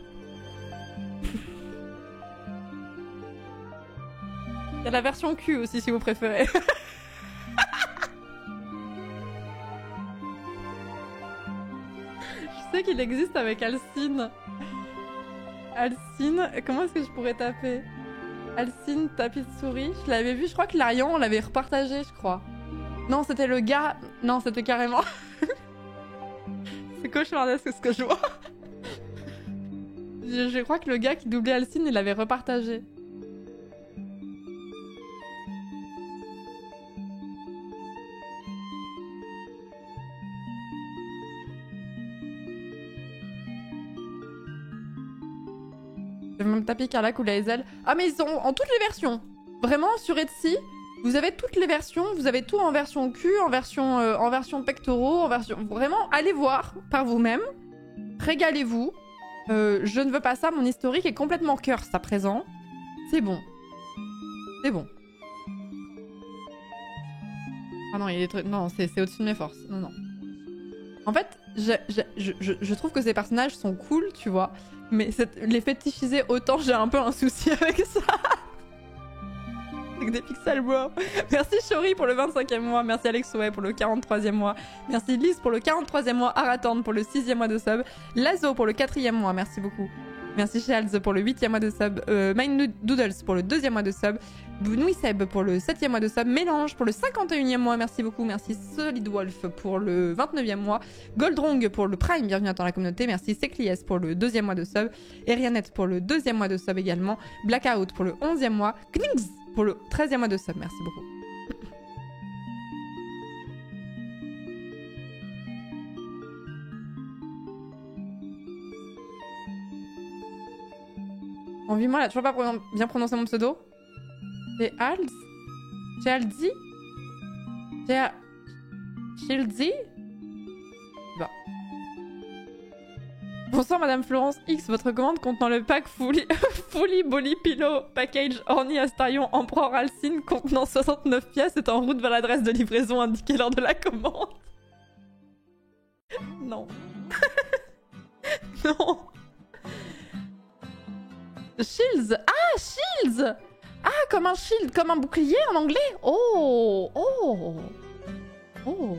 Il y a la version Q aussi, si vous préférez. Je sais qu'il existe avec Alcine. Alcine... Comment est-ce que je pourrais taper? Alcine, tapis de souris. Je l'avais vu, je crois que l'Arian, on l'avait repartagé, je crois. Non, c'était le gars... Non, c'était carrément... C'est cauchemardesque ce que je vois. Je crois que le gars qui doublait Alcine, il l'avait repartagé. Je vais même taper Carlac ou la Hazel. Ah mais ils sont en toutes les versions. Vraiment sur Etsy, vous avez toutes les versions. Vous avez tout en version cul, en version pectoraux, en version... Vraiment, allez voir par vous-même. Régalez-vous. Je ne veux pas ça. Mon historique est complètement curse à présent. C'est bon. C'est bon. Ah non, il y a des trucs... Non, c'est au-dessus de mes forces. Non, non. En fait, je trouve que ces personnages sont cool, tu vois. Mais les fétichiser autant, j'ai un peu un souci avec ça. Avec des pixels, bro. Merci Shori pour le 25e mois. Merci Alex Way pour le 43e mois. Merci Liz pour le 43e mois. Arathorn pour le 6e mois de sub. Lazo pour le 4e mois. Merci beaucoup. Merci Shields pour le 8e mois de sub. Mind Doodles pour le 2e mois de sub. Bounoui Seb pour le 7e mois de sub. Mélange pour le 51e mois. Merci beaucoup. Merci Solid Wolf pour le 29e mois. Goldrong pour le Prime. Bienvenue dans la communauté. Merci Seclies pour le 2e mois de sub. Erianette pour le 2e mois de sub également. Blackout pour le 11e mois. Knings pour le 13e mois de sub. Merci beaucoup. En 8 mois, elle a toujours pas bien prononcé mon pseudo. C'est Hals? J'ai Aldi? J'ai Shildi? Bah. Bonsoir Madame Florence X, votre commande contenant le pack Fully Bolly Pillow Package Orny Astarion Empereur Alcine contenant 69 pièces est en route vers l'adresse de livraison indiquée lors de la commande. Non. Non. Shields. Ah, Shields. Ah, comme un shield, comme un bouclier en anglais. Oh, oh, oh.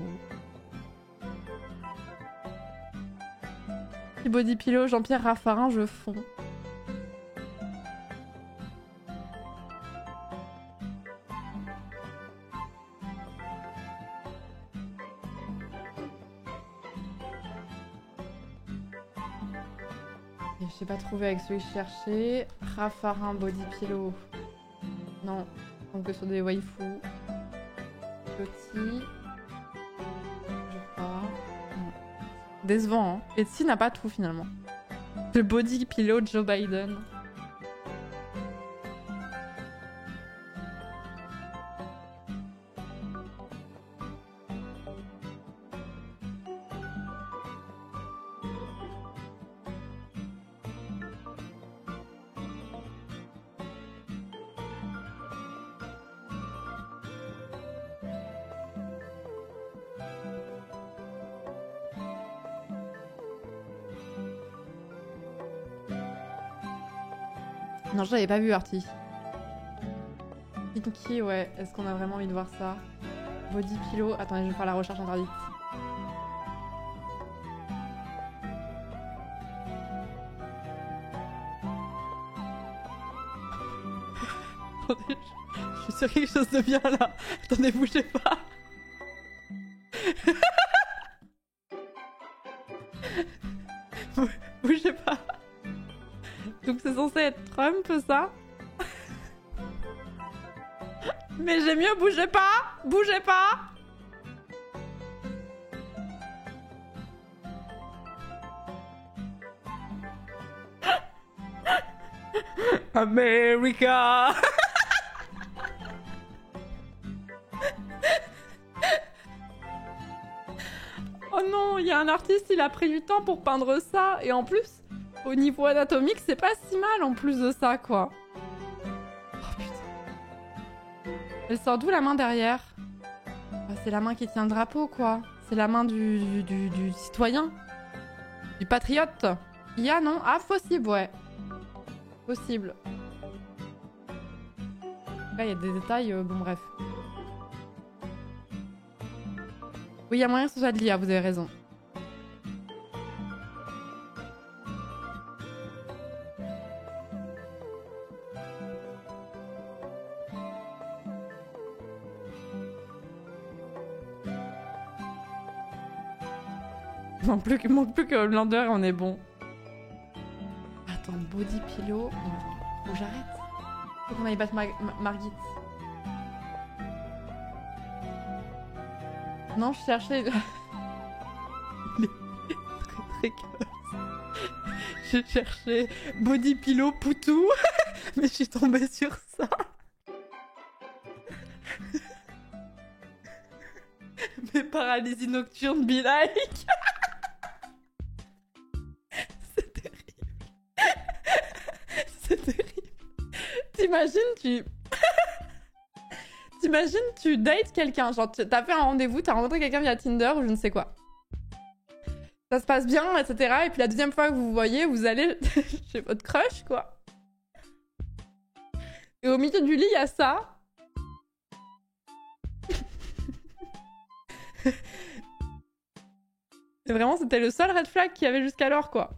Body Pillow, Jean-Pierre Raffarin, je fonds. Je n'ai pas trouvé avec celui que je cherchais. Raffarin Body Pillow. Non, donc que sur des waifus. Petit. Je crois. Non. Décevant, hein. Etsy n'a pas tout finalement. Le Body Pillow Joe Biden. Non, je l'avais pas vu, Artie. Pinky, ouais. Est-ce qu'on a vraiment envie de voir ça? Body Pillow. Attendez, je vais faire la recherche interdite. Attendez, je suis sur quelque chose de bien là. Attendez, bougez pas. Bougez pas. Donc c'est censé être Trump, ça? Mais j'ai mieux, bougez pas! Bougez pas! America! Oh non, il y a un artiste, il a pris du temps pour peindre ça, et en plus... Au niveau anatomique, c'est pas si mal en plus de ça, quoi. Oh putain. Elle sort d'où la main derrière? Bah, c'est la main qui tient le drapeau, quoi. C'est la main du citoyen. Du patriote. Il y a, non? Ah, possible, ouais. Possible. Là, il y a des détails, bon bref. Oui, il y a moyen que ce soit de l'IA, vous avez raison. Il manque plus que Blender et on est bon. Attends, Body Pillow. Faut que j'arrête. Faut qu'on aille battre Margit. Non, je cherchais... Il est très très classe. J'ai cherché body pillow poutou, mais je suis tombée sur ça. Mes paralysies nocturnes be like. C'est terrible. C'est terrible. T'imagines, tu dates quelqu'un, genre t'as fait un rendez-vous, t'as rencontré quelqu'un via Tinder ou je ne sais quoi. Ça se passe bien, etc. Et puis la deuxième fois que vous vous voyez, vous allez chez votre crush, quoi. Et au milieu du lit, il y a ça. Et vraiment, c'était le seul red flag qu'il y avait jusqu'alors, quoi.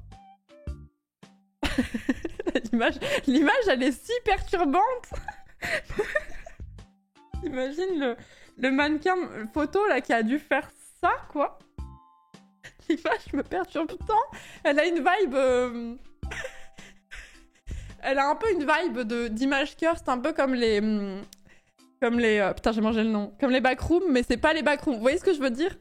L'image, elle est si perturbante. Imagine le mannequin photo là qui a dû faire ça, quoi. L'image me perturbe tant. Elle a une vibe... Elle a un peu une vibe d'image cœur. C'est un peu comme les... putain, j'ai mangé le nom. Comme les backrooms, mais c'est pas les backrooms. Vous voyez ce que je veux dire?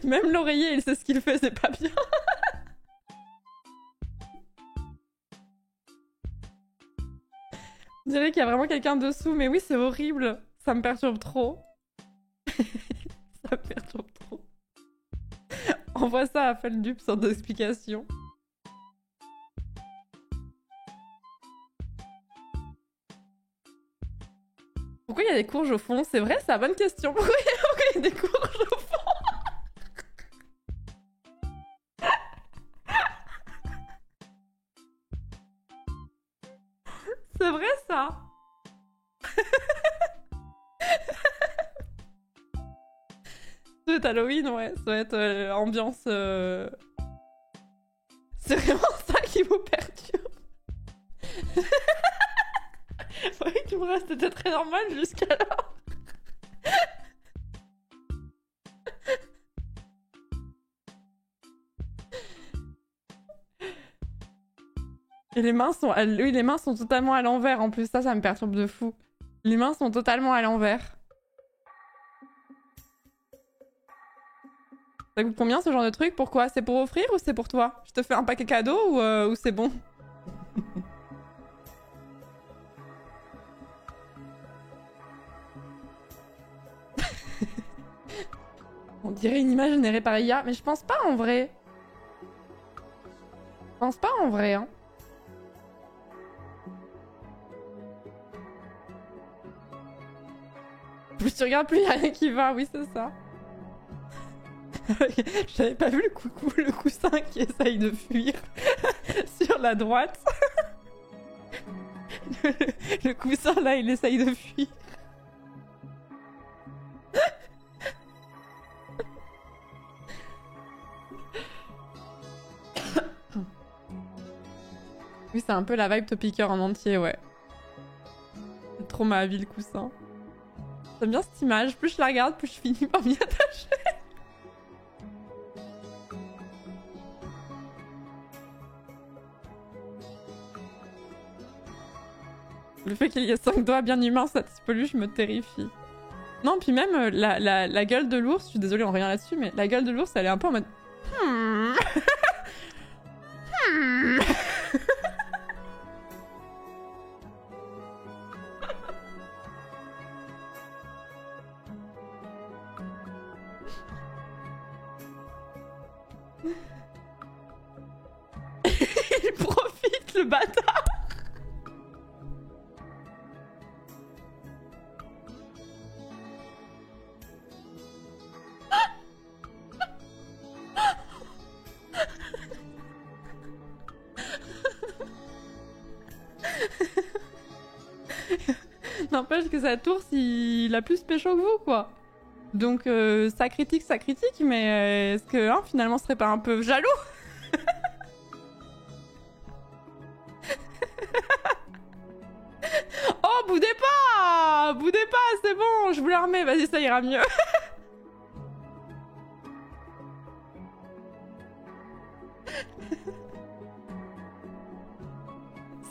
Même l'oreiller, il sait ce qu'il fait, c'est pas bien. On dirait qu'il y a vraiment quelqu'un dessous, mais oui, c'est horrible. Ça me perturbe trop. Ça me perturbe trop. Envoie ça à Feldup sans d'explication. Pourquoi il y a des courges au fond? C'est vrai, c'est la bonne question. Pourquoi il y a des courges au fond? C'est vrai ça. Ça doit être Halloween, ouais. Ça doit être ambiance... C'est vraiment ça qui vous perturbe. Ouais, tout le reste était très normal jusqu'alors. Et les mains sont... Oui, les mains sont totalement à l'envers en plus. Ça me perturbe de fou. Les mains sont totalement à l'envers. Ça coûte combien ce genre de truc? Pourquoi? C'est pour offrir ou c'est pour toi? Je te fais un paquet cadeau ou c'est bon? On dirait une image générée par IA, mais je pense pas en vrai. Je pense pas en vrai, hein. Plus tu regardes, plus il y a rien qui va, oui, c'est ça. J'avais pas vu le coussin qui essaye de fuir sur la droite. Le coussin là, il essaye de fuir. Oui, c'est un peu la vibe Topiqueur en entier, ouais. C'est trop ma vie le coussin. J'aime bien cette image, plus je la regarde, plus je finis par m'y attacher. Le fait qu'il y ait 5 doigts bien humains sur cette peluche me terrifie. Non, puis même la gueule de l'ours, je suis désolée, on revient là-dessus, mais la gueule de l'ours, elle est un peu en mode... Il profite, le bâtard. N'empêche que cet ours, il a plus pécho que vous, quoi. Donc ça critique, mais est-ce que hein, finalement ce serait pas un peu jaloux? Oh, boudez pas! Boudez pas, c'est bon, je vous la remets, vas-y, ça ira mieux.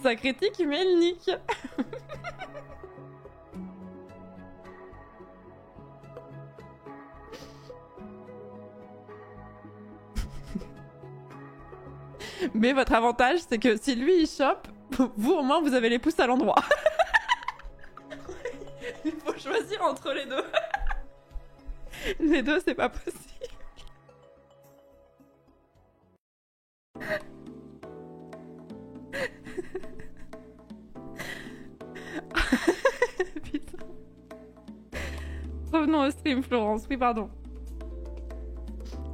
Ça critique, mais il nique. Mais votre avantage, c'est que si lui il chope, vous au moins vous avez les pouces à l'endroit. Il faut choisir entre les deux. Les deux, c'est pas possible. Putain. Revenons au stream, Florence. Oui, pardon.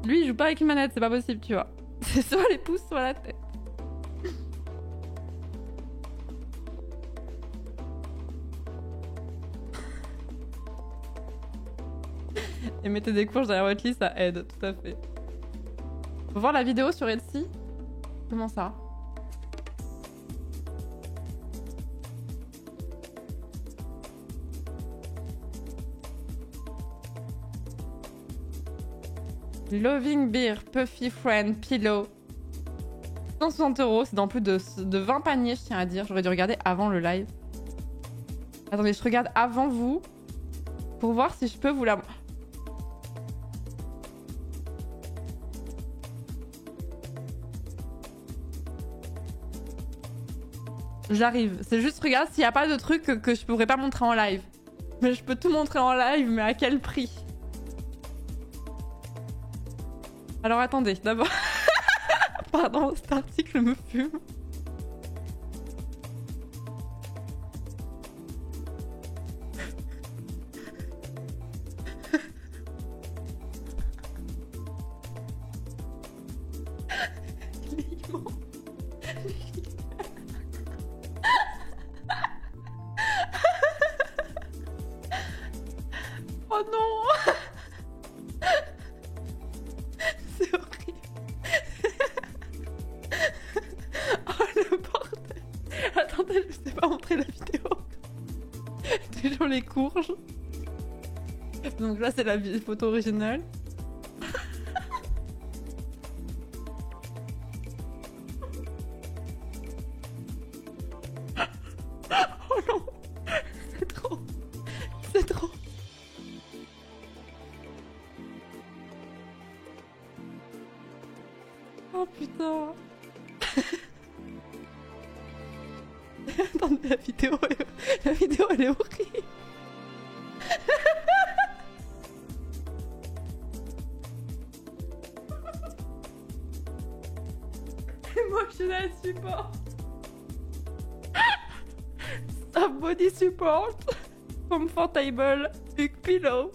Lui, il joue pas avec une manette, c'est pas possible, tu vois. C'est soit les pouces, soit la tête. Et mettez des courges derrière votre lit, ça aide, tout à fait. Faut voir la vidéo sur Etsy. Comment ça? Loving Beer, Puffy Friend, Pillow. 160 €, c'est dans plus de 20 paniers, je tiens à dire. J'aurais dû regarder avant le live. Attendez, je regarde avant vous pour voir si je peux vous la... J'arrive. C'est juste, regarde s'il n'y a pas de truc que je pourrais pas montrer en live. Mais je peux tout montrer en live, mais à quel prix? Alors attendez, d'abord... Pardon, cet article me fume. Oh non. C'est horrible. Oh le bordel. Attendez, je sais pas montrer la vidéo. Toujours les courges. Donc là c'est la photo originale. Oh non. C'est trop. C'est trop. Oh putain. Attendez, la vidéo elle est horrible. Moi je la supporte. Stop body support. Comfortable. Big pillow.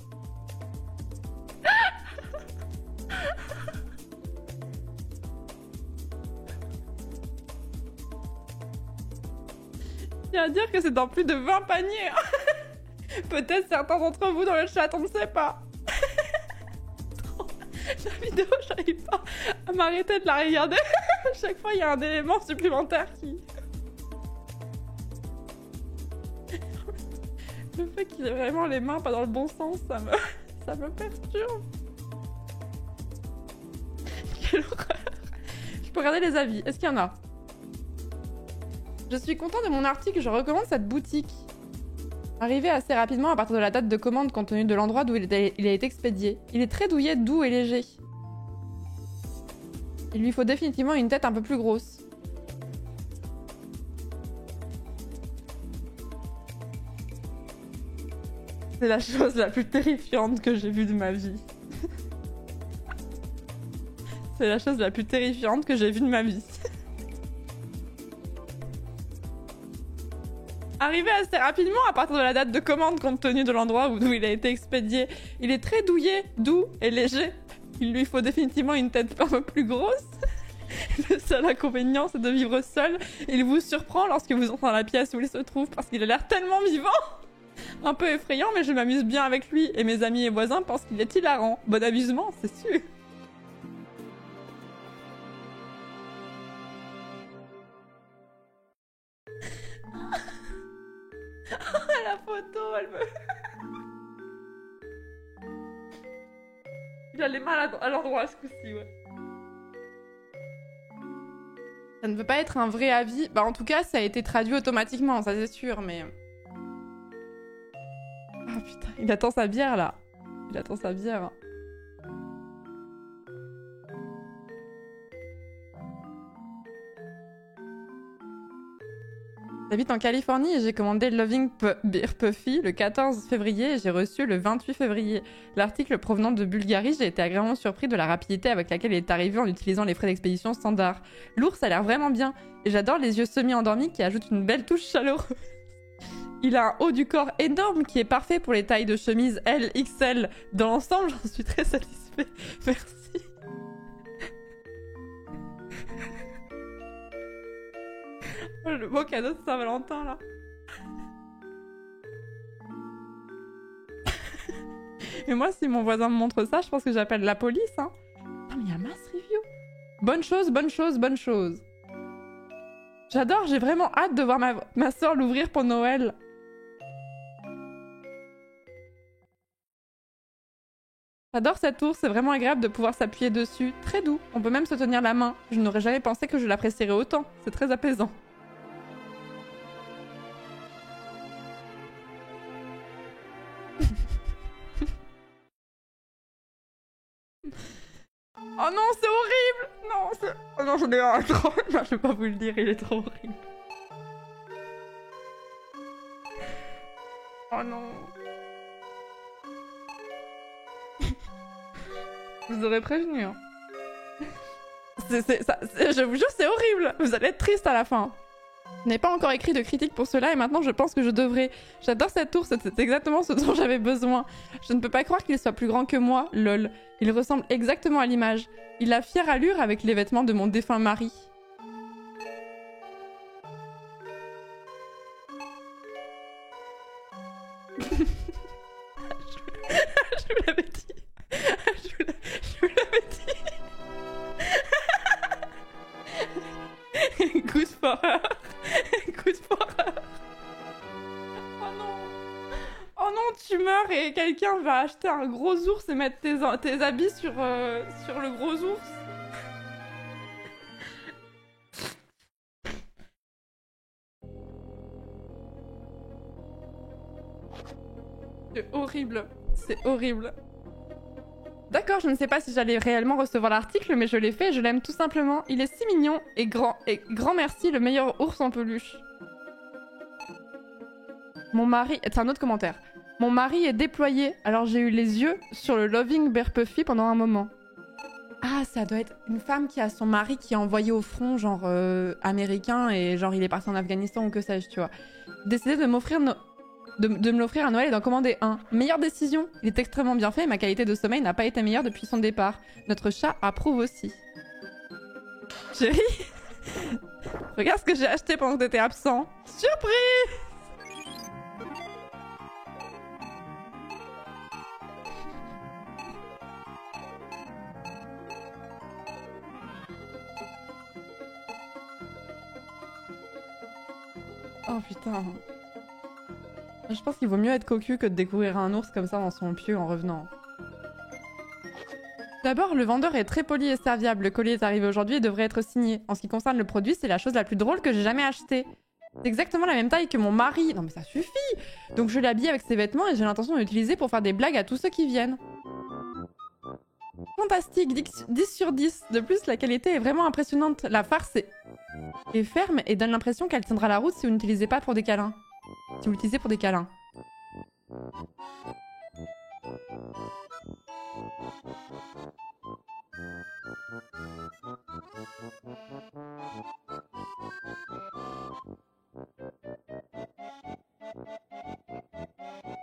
Je tiens à dire que c'est dans plus de 20 paniers. Peut-être certains d'entre vous dans le chat, on ne sait pas. La vidéo, j'arrive pas à m'arrêter de la regarder. À chaque fois, il y a un élément supplémentaire qui... Le fait qu'il ait vraiment les mains pas dans le bon sens, ça me perturbe. Quelle horreur. Je peux regarder les avis. Est-ce qu'il y en a? Je suis content de mon article, je recommande cette boutique. Arrivé assez rapidement à partir de la date de commande compte tenu de l'endroit d'où il a été expédié. Il est très douillet, doux et léger. Il lui faut définitivement une tête un peu plus grosse. C'est la chose la plus terrifiante que j'ai vue de ma vie. C'est la chose la plus terrifiante que j'ai vue de ma vie. Arrivé assez rapidement à partir de la date de commande compte tenu de l'endroit d'où il a été expédié. Il est très douillet, doux et léger. Il lui faut définitivement une tête un peu plus grosse. Le seul inconvénient, c'est de vivre seul. Il vous surprend lorsque vous entrez dans la pièce où il se trouve parce qu'il a l'air tellement vivant. Un peu effrayant, mais je m'amuse bien avec lui et mes amis et voisins pensent qu'il est hilarant. Bon amusement, c'est sûr. La photo, elle me... Il a les mains à l'endroit ce coup-ci, ouais. Ça ne veut pas être un vrai avis. Bah en tout cas, ça a été traduit automatiquement, ça c'est sûr, mais... Ah putain, il attend sa bière, là. Il attend sa bière. J'habite en Californie et j'ai commandé Loving Beer Puffy le 14 février et j'ai reçu le 28 février. L'article provenant de Bulgarie, j'ai été agréablement surpris de la rapidité avec laquelle il est arrivé en utilisant les frais d'expédition standard. L'ours a l'air vraiment bien et j'adore les yeux semi-endormis qui ajoutent une belle touche chaleureuse. Il a un haut du corps énorme qui est parfait pour les tailles de chemise L, XL. Dans l'ensemble, j'en suis très satisfait. Merci. Oh, le beau cadeau de Saint-Valentin, là. Et moi, si mon voisin me montre ça, je pense que j'appelle la police, hein. Non, mais il y a mass review. Bonne chose, bonne chose, bonne chose. J'adore, j'ai vraiment hâte de voir ma soeur l'ouvrir pour Noël. J'adore cette ours, c'est vraiment agréable de pouvoir s'appuyer dessus. Très doux, on peut même se tenir la main. Je n'aurais jamais pensé que je l'apprécierais autant. C'est très apaisant. Oh non, c'est horrible! Non, c'est... Oh non, j'en ai un trop... Non, je vais pas vous le dire, il est trop horrible. Oh non. Je vous aurais prévenu. Hein. Je vous jure, c'est horrible. Vous allez être triste à la fin. Je n'ai pas encore écrit de critique pour cela et maintenant je pense que je devrais. J'adore cette ours, c'est exactement ce dont j'avais besoin. Je ne peux pas croire qu'il soit plus grand que moi, lol. Il ressemble exactement à l'image. Il a fière allure avec les vêtements de mon défunt mari. Je vous l'avais dit. Je vous l'avais dit. Good for her. Good for her. Oh non. Oh non, tu meurs et quelqu'un va acheter un gros ours et mettre tes habits sur le gros ours. C'est horrible. C'est horrible. D'accord, je ne sais pas si j'allais réellement recevoir l'article, mais je l'ai fait et je l'aime tout simplement. Il est si mignon et grand merci, le meilleur ours en peluche. Mon mari... C'est un autre commentaire. Mon mari est déployé, alors j'ai eu les yeux sur le Loving Bear Puffy pendant un moment. Ah, ça doit être une femme qui a son mari qui est envoyé au front, genre américain, et genre il est parti en Afghanistan ou que sais-je, tu vois. Décidé de m'offrir de me l'offrir à Noël et d'en commander un. Meilleure décision. Il est extrêmement bien fait et ma qualité de sommeil n'a pas été meilleure depuis son départ. Notre chat approuve aussi. Chérie, regarde ce que j'ai acheté pendant que t'étais absent. Surprise! Oh putain. Je pense qu'il vaut mieux être cocu que de découvrir un ours comme ça dans son pieu en revenant. D'abord, le vendeur est très poli et serviable. Le colis est arrivé aujourd'hui et devrait être signé. En ce qui concerne le produit, c'est la chose la plus drôle que j'ai jamais achetée. C'est exactement la même taille que mon mari. Non mais ça suffit. Donc je l'ai habillé avec ses vêtements et j'ai l'intention de l'utiliser pour faire des blagues à tous ceux qui viennent. Fantastique, 10 sur 10. De plus, la qualité est vraiment impressionnante. La farce est ferme et donne l'impression qu'elle tiendra la route si vous n'utilisez pas pour des câlins. Si vous l'utilisez pour des câlins.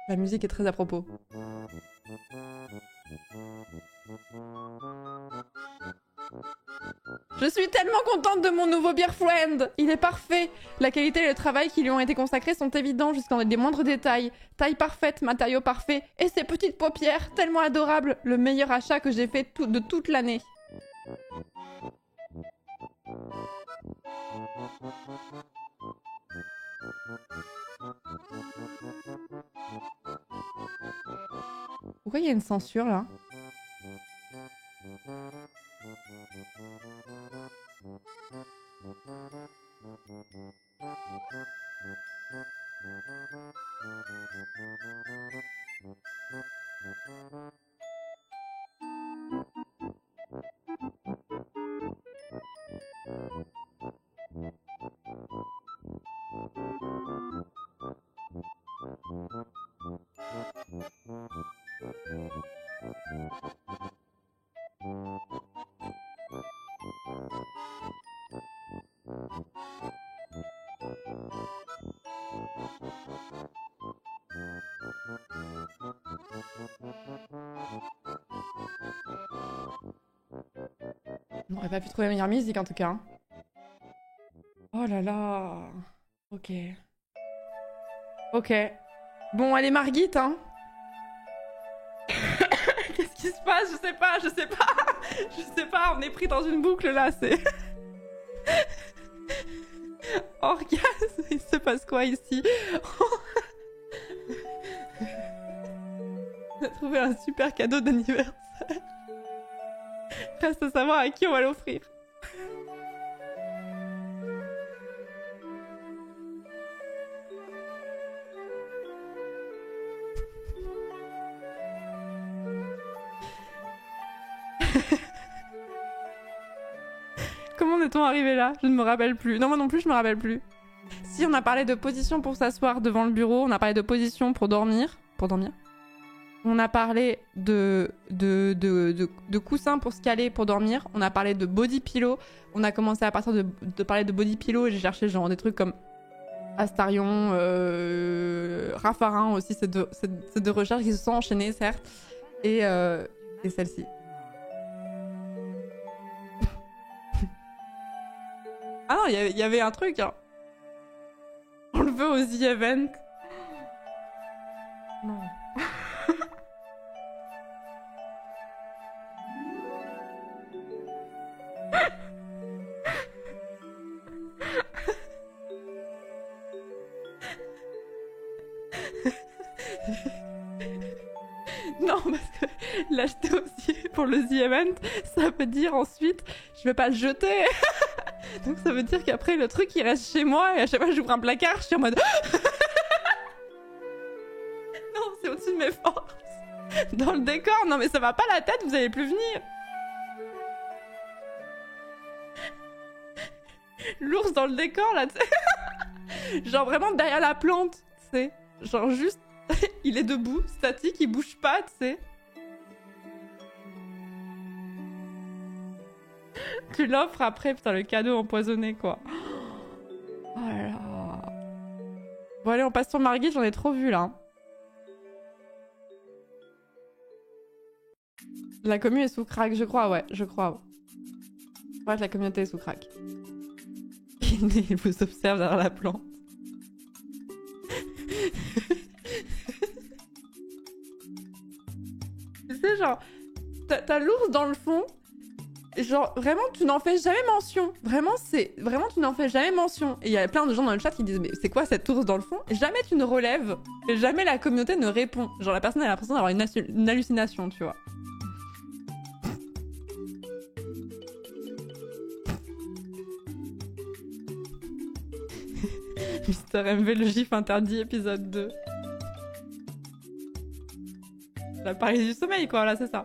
La musique est très à propos. Je suis tellement contente de mon nouveau beer friend. Il est parfait. La qualité et le travail qui lui ont été consacrés sont évidents jusqu'en les moindres détails. Taille parfaite, matériau parfait et ses petites paupières, tellement adorables. Le meilleur achat que j'ai fait de toute l'année. Pourquoi il y a une censure là ? On n'aurait pas pu trouver meilleure musique en tout cas. Hein. Oh là là. Ok. Ok. Bon, allez, Margit, hein. Qu'est-ce qui se passe? Je sais pas. Je sais pas, on est pris dans une boucle là, c'est... Orgasme, il se passe quoi ici? On a trouvé un super cadeau d'anniversaire. Reste à savoir à qui on va l'offrir. Comment est-on arrivé là? Je ne me rappelle plus. Non, moi non plus, je me rappelle plus. Si, on a parlé de position pour s'asseoir devant le bureau. On a parlé de position pour dormir. Pour dormir. On a parlé de coussin pour se caler pour dormir. On a parlé de body pillow. On a commencé à partir de parler de body pillow et j'ai cherché genre des trucs comme Astarion, Raffarin aussi. C'est deux recherches qui se sont enchaînées, certes. Et celle-ci. Ah non, il y avait un truc. Hein. On le veut aux The Event. Non. Non, parce que l'acheter aussi pour le The Event, ça veut dire ensuite, je vais pas le jeter. Donc ça veut dire qu'après, le truc, il reste chez moi et à chaque fois que j'ouvre un placard, je suis en mode... Non, c'est au-dessus de mes forces. Dans le décor, non mais ça va pas la tête, vous allez plus venir. L'ours dans le décor, là, tu sais. Genre vraiment derrière la plante, tu sais. Genre juste... il est debout, statique, il bouge pas, tu sais. Tu l'offres après, putain, le cadeau empoisonné, quoi. Oh là là. Bon, allez, on passe sur Margit, j'en ai trop vu, là. La commu est sous crack, je crois, ouais, je crois. Ouais. Je crois que la communauté est sous crack. Il vous observe derrière la plante. Tu sais, genre, t'as l'ours dans le fond. Genre, vraiment, tu n'en fais jamais mention. Vraiment, tu n'en fais jamais mention. Et il y a plein de gens dans le chat qui disent, mais c'est quoi cette ours dans le fond? Et jamais tu ne relèves. Et jamais la communauté ne répond. Genre, la personne a l'impression d'avoir une hallucination, tu vois. Mister MV, le gif interdit, épisode 2. La Paris du sommeil, quoi, là, c'est ça.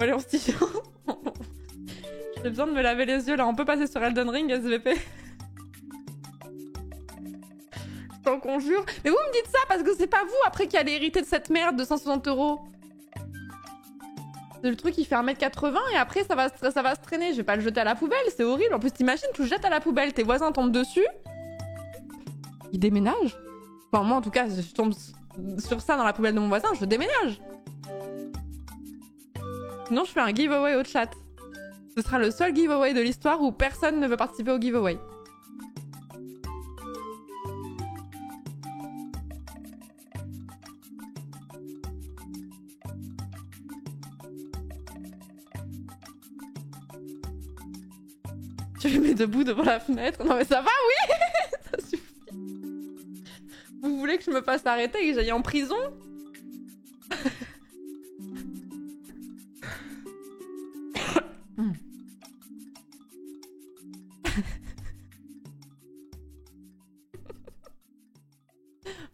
Allez, on se dit... J'ai besoin de me laver les yeux, là. On peut passer sur Elden Ring, SVP. Je t'en conjure. Mais vous me dites ça parce que c'est pas vous, après, qui allez hériter de cette merde de 160 €. C'est le truc qui fait 1m80 et après, ça va se traîner. Je vais pas le jeter à la poubelle, c'est horrible. En plus, t'imagines, tu le jettes à la poubelle, tes voisins tombent dessus. Ils déménagent. Enfin, moi, en tout cas, je tombe sur ça dans la poubelle de mon voisin, je déménage. Sinon, je fais un giveaway au chat. Ce sera le seul giveaway de l'histoire où personne ne veut participer au giveaway. Tu le mets debout devant la fenêtre. Non mais ça va, oui. Ça suffit. Vous voulez que je me fasse arrêter et que j'aille en prison?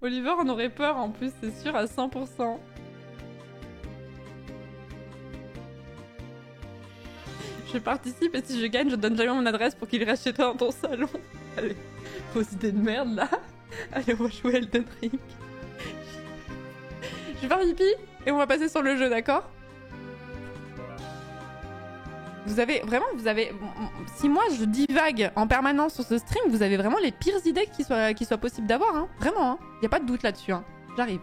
Oliver en aurait peur en plus, c'est sûr, à 100%. Je participe et si je gagne, je donne jamais mon adresse pour qu'il reste chez toi dans ton salon. Allez, vos idées de merde là. Allez, on va jouer Elden Ring. Je vais faire pipi et on va passer sur le jeu, d'accord? Vous avez... Si moi je divague en permanence sur ce stream, vous avez vraiment les pires idées qui soient possibles d'avoir, hein. Vraiment, hein. Y a pas de doute là-dessus, hein. J'arrive.